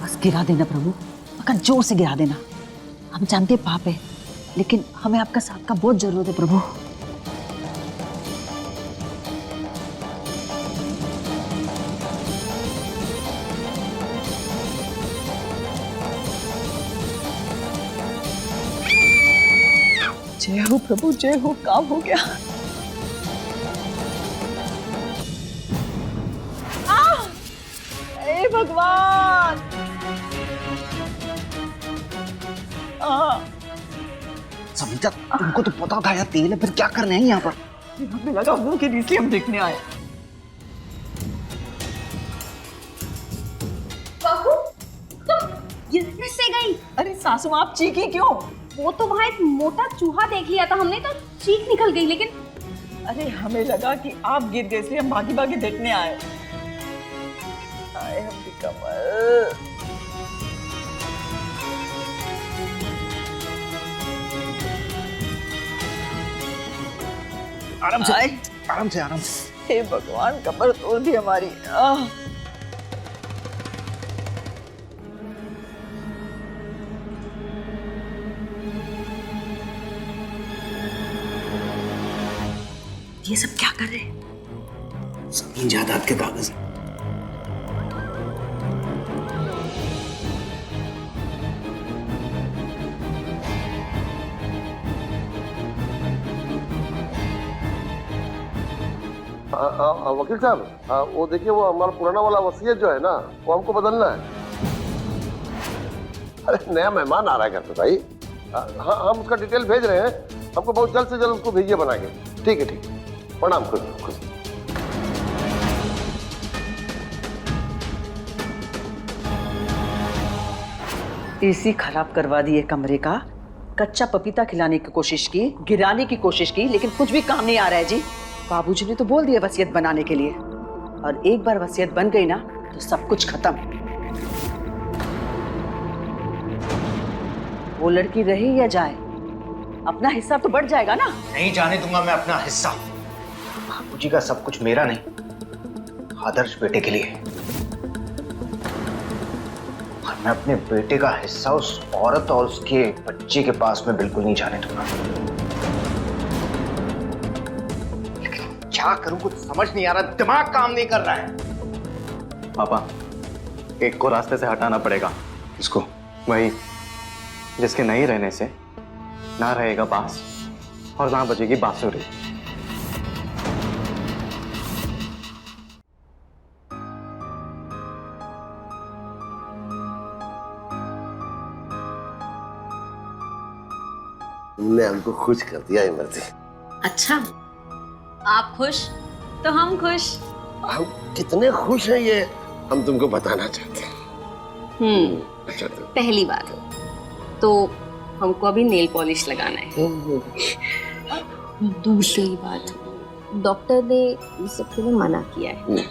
बस गिरा देना प्रभु, मगर जोर से गिरा देना। हम जानते पाप है, लेकिन हमें आपका साथ का बहुत जरूरत है प्रभु। जय हो प्रभु, जय हो, काम हो गया। हे भगवान, सविता, तुमको तो पता था यार तेल है, फिर क्या करना है यहाँ पर? हमें लगा वो कि इसलिए हम देखने आए। बहू, तुम गिरने से गई? अरे सासू माँ, आप चीखी क्यों? वो तो वहाँ एक मोटा चूहा देख लिया था हमने, तो चीख निकल गई। लेकिन अरे हमें लगा कि आप गिर गए, इसलिए हम भागी भागी देखने आए। आए हम भी कमल। आराम से, आराम से, आराम से। हे भगवान, कमर तोड़ दी हमारी। ये सब क्या कर रहे हैं? जमीन जायदाद के कागज। वकील साहब, वो देखिए, वो हमारा पुराना वाला वसीयत जो है ना, वो हमको बदलना है। अरे नया मेहमान आ रहा है घर पे भाई। हाँ, हम उसका डिटेल भेज रहे हैं, हमको बहुत जल्द से जल्द उसको भेजिए बना के। ठीक है, ठीक है, प्रणाम। खुश। एसी खराब करवा दिए कमरे का, कच्चा पपीता खिलाने की कोशिश की, गिराने की कोशिश की, लेकिन कुछ भी काम नहीं आ रहा है जी। बाबूजी ने तो बोल दिया वसीयत बनाने के लिए, और एक बार वसीयत बन गई ना तो सब कुछ खत्म। वो लड़की रहे या जाए, अपना हिस्सा तो बढ़ जाएगा ना। नहीं जाने दूंगा मैं अपना हिस्सा। बाबूजी का सब कुछ मेरा नहीं, आदर्श बेटे के लिए। और मैं अपने बेटे का हिस्सा उस औरत और उसके बच्चे के पास में बिल्कुल नहीं जाने दूंगा। क्या करूं, कुछ समझ नहीं आ रहा, दिमाग काम नहीं कर रहा है। पापा, एक को रास्ते से हटाना पड़ेगा। किसको? वही जिसके नहीं रहने से ना रहेगा बांस और ना बजेगी बांसुरी। तुमने हमको खुश कर दिया इमरती। अच्छा, आप खुश तो हम खुश। हम कितने खुश हैं ये हम तुमको बताना चाहते हैं। अच्छा, तो पहली बार तो हमको अभी नेल पॉलिश लगाना है। दूसरी बात, डॉक्टर ने इस सब के लिए मना किया है,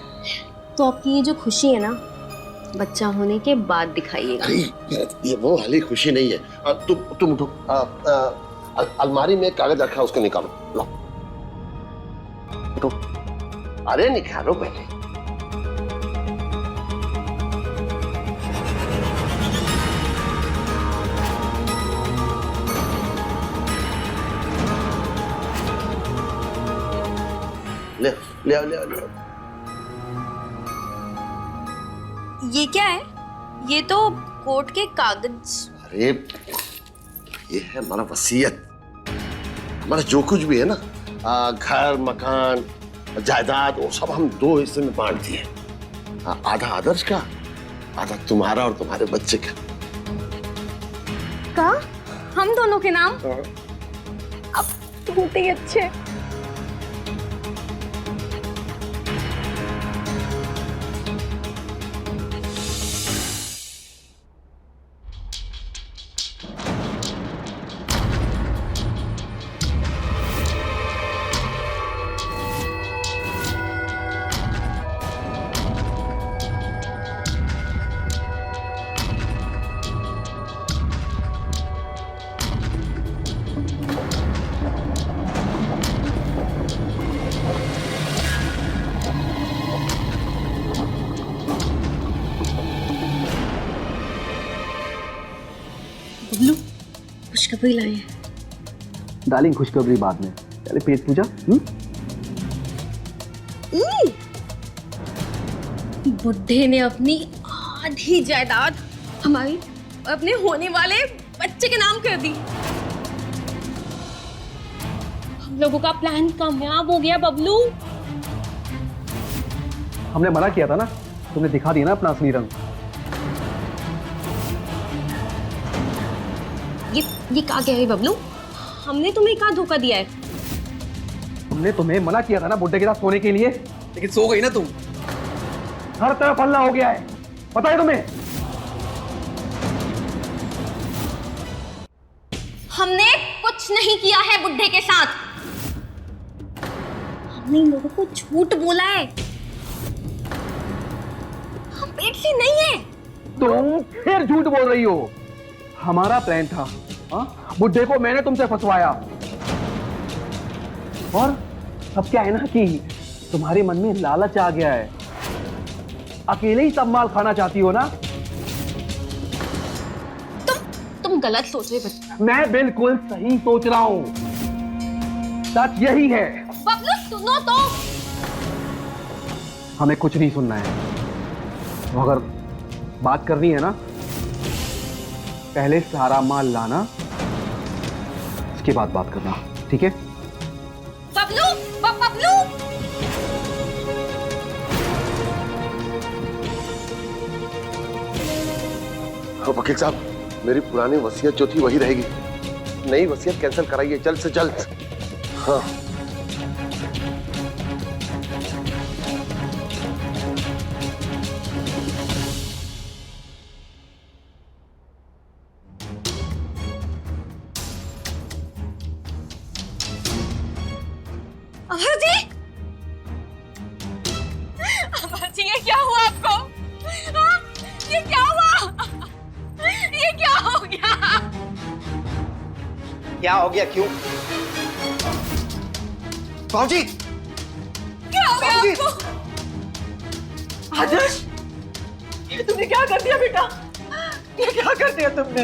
तो आपकी ये जो खुशी है ना, बच्चा होने के बाद दिखाइएगा। ये वो वाली खुशी नहीं है। तुम उठो, अलमारी में कागज रखा, उसको निकालो। लो, उठो। अरे निकालो पहले। ले ले ले ले। ये क्या है? ये तो कोर्ट के कागज। अरे ये है हमारा वसीयत। हमारा जो कुछ भी है ना, घर, मकान, जायदाद, वो सब हम 2 हिस्से में बांट दिए। आधा आदर्श का, आधा तुम्हारा और तुम्हारे बच्चे का। का? हम दोनों के नाम? अब तो होते ही अच्छे। बबलू, खुशखबरी लाए हैं। डार्लिंग, खुशखबरी बाद में, पहले पेट पूजा। बुड्ढे ने अपनी आधी जायदाद हमारी अपने होने वाले बच्चे के नाम कर दी। हम लोगों का प्लान कामयाब हो गया बबलू। हमने मना किया था ना, तुमने दिखा दिया ना अपना असली रंग। ये कहा गया है बबलू? हमने तुम्हें कहाँ धोखा दिया है? हमने तुम्हें मना किया था ना बुड्ढे के साथ सोने के लिए, लेकिन सो गई ना तुम। हर तरफ हल्ला हो गया है, पता है तुम्हें? हमने कुछ नहीं किया है बुड्ढे के साथ। हमने इन लोगों को झूठ बोला है। हम पेट से नहीं है। तुम फिर झूठ बोल रही हो। हमारा प्लान था, बुड्ढे को मैंने तुमसे फंसवाया। और अब क्या है ना कि तुम्हारे मन में लालच आ गया है, अकेले ही सब माल खाना चाहती हो ना। तुम गलत सोच रहे बच्चा। मैं बिल्कुल सही सोच रहा हूं, सच यही है। बबलू सुनो तो। हमें कुछ नहीं सुनना है। तो अगर बात करनी है ना, पहले सारा माल लाना, इसके बाद बात करना, ठीक है? बबलू, बबलू। वकील साहब, मेरी पुरानी वसीयत जो थी वही रहेगी। नई वसीयत कैंसिल कराइए जल्द से जल्द। हाँ। अमर जी, अमर जी, ये क्या हुआ आपको? हाँ? ये क्या हुआ? ये क्या हो गया? क्या हो गया? क्यों? बाबूजी! क्या हो गया बाबूजी! आपको? आदर्श, ये तुमने क्या कर दिया बेटा? ये क्या कर दिया तुमने?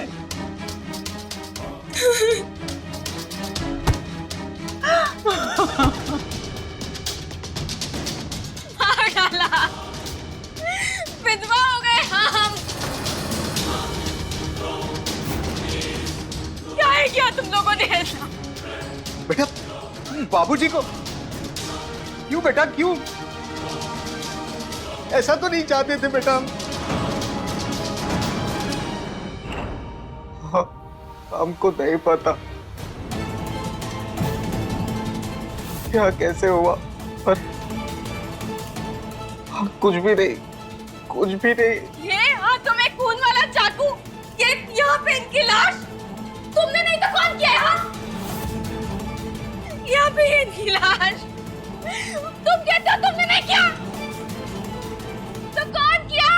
मार डाला, विधवा हो गए हम। क्या है क्या तुम लोगों ने ऐसा? बेटा, बाबूजी को क्यों बेटा, क्यों? ऐसा तो नहीं चाहते थे बेटा हम। हमको नहीं पता क्या कैसे हुआ, पर हम कुछ भी नहीं। ये हाथों में खून वाला चाकू, ये यहाँ पे इनकी लाश, तुमने नहीं तो कौन किया है? यहाँ पे ये इनकी लाश, तुम कहते हो तुमने नहीं किया, तो कौन किया?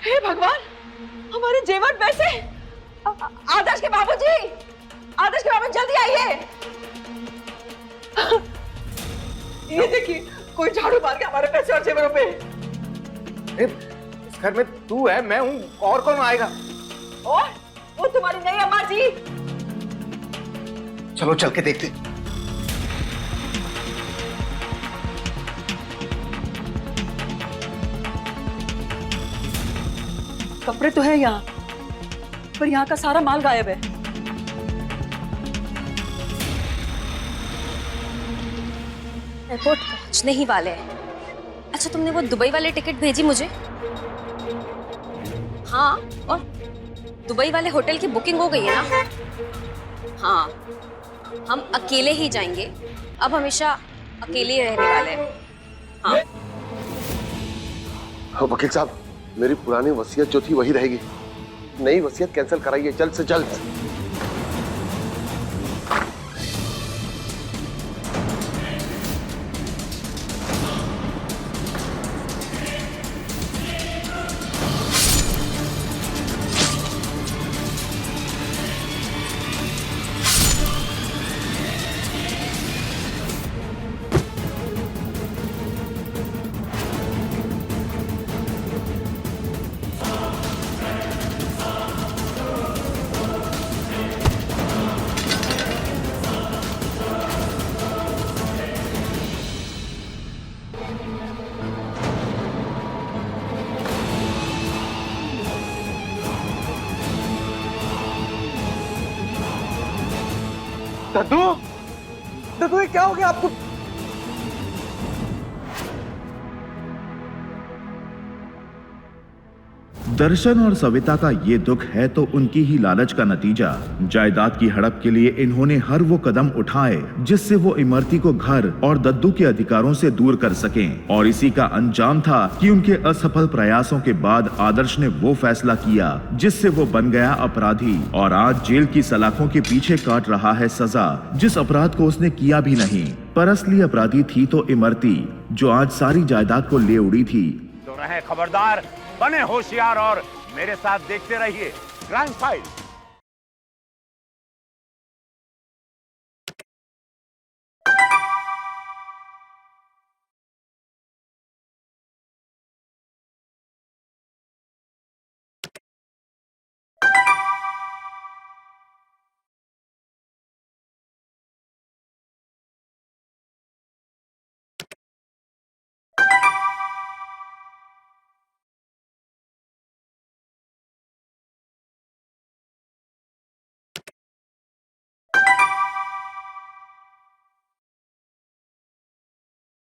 हे भगवान, हमारे जेवर पैसे। आदर्श के बाबूजी, आदर्श के बाबूजी, जल्दी आइए। ये देखिए, कोई झाड़ू मार के हमारे पैसे और जेवरों पे। इस घर में तू है, मैं हूँ, और कौन आएगा? और वो तुम्हारी नई अम्मा जी। चलो चल के देखते। कपड़े तो है यहाँ, पर यहाँ का सारा माल गायब है। एयरपोर्ट पहुंचने ही वाले हैं। अच्छा, तुमने वो दुबई वाले टिकट भेजी मुझे? हाँ, और दुबई वाले होटल की बुकिंग हो गई है ना? हाँ, हम अकेले ही जाएंगे, अब हमेशा अकेले ही रहने वाले हैं। हाँ वकील साहब, मेरी पुरानी वसीयत जो थी वही रहेगी। नई वसीयत कैंसिल कराइए जल्द से जल्द। दद्दू, दद्दू, ये क्या हो गया आपको? दर्शन और सविता का ये दुख है तो उनकी ही लालच का नतीजा। जायदाद की हड़प के लिए इन्होंने हर वो कदम उठाए जिससे वो इमरती को घर और दद्दू के अधिकारों से दूर कर सकें, और इसी का अंजाम था कि उनके असफल प्रयासों के बाद आदर्श ने वो फैसला किया जिससे वो बन गया अपराधी और आज जेल की सलाखों के पीछे काट रहा है सजा, जिस अपराध को उसने किया भी नहीं। पर असली अपराधी थी तो इमरती, जो आज सारी जायदाद को ले उड़ी थी। तो रहे खबरदार, बने होशियार और मेरे साथ देखते रहिए क्राइम फाइल।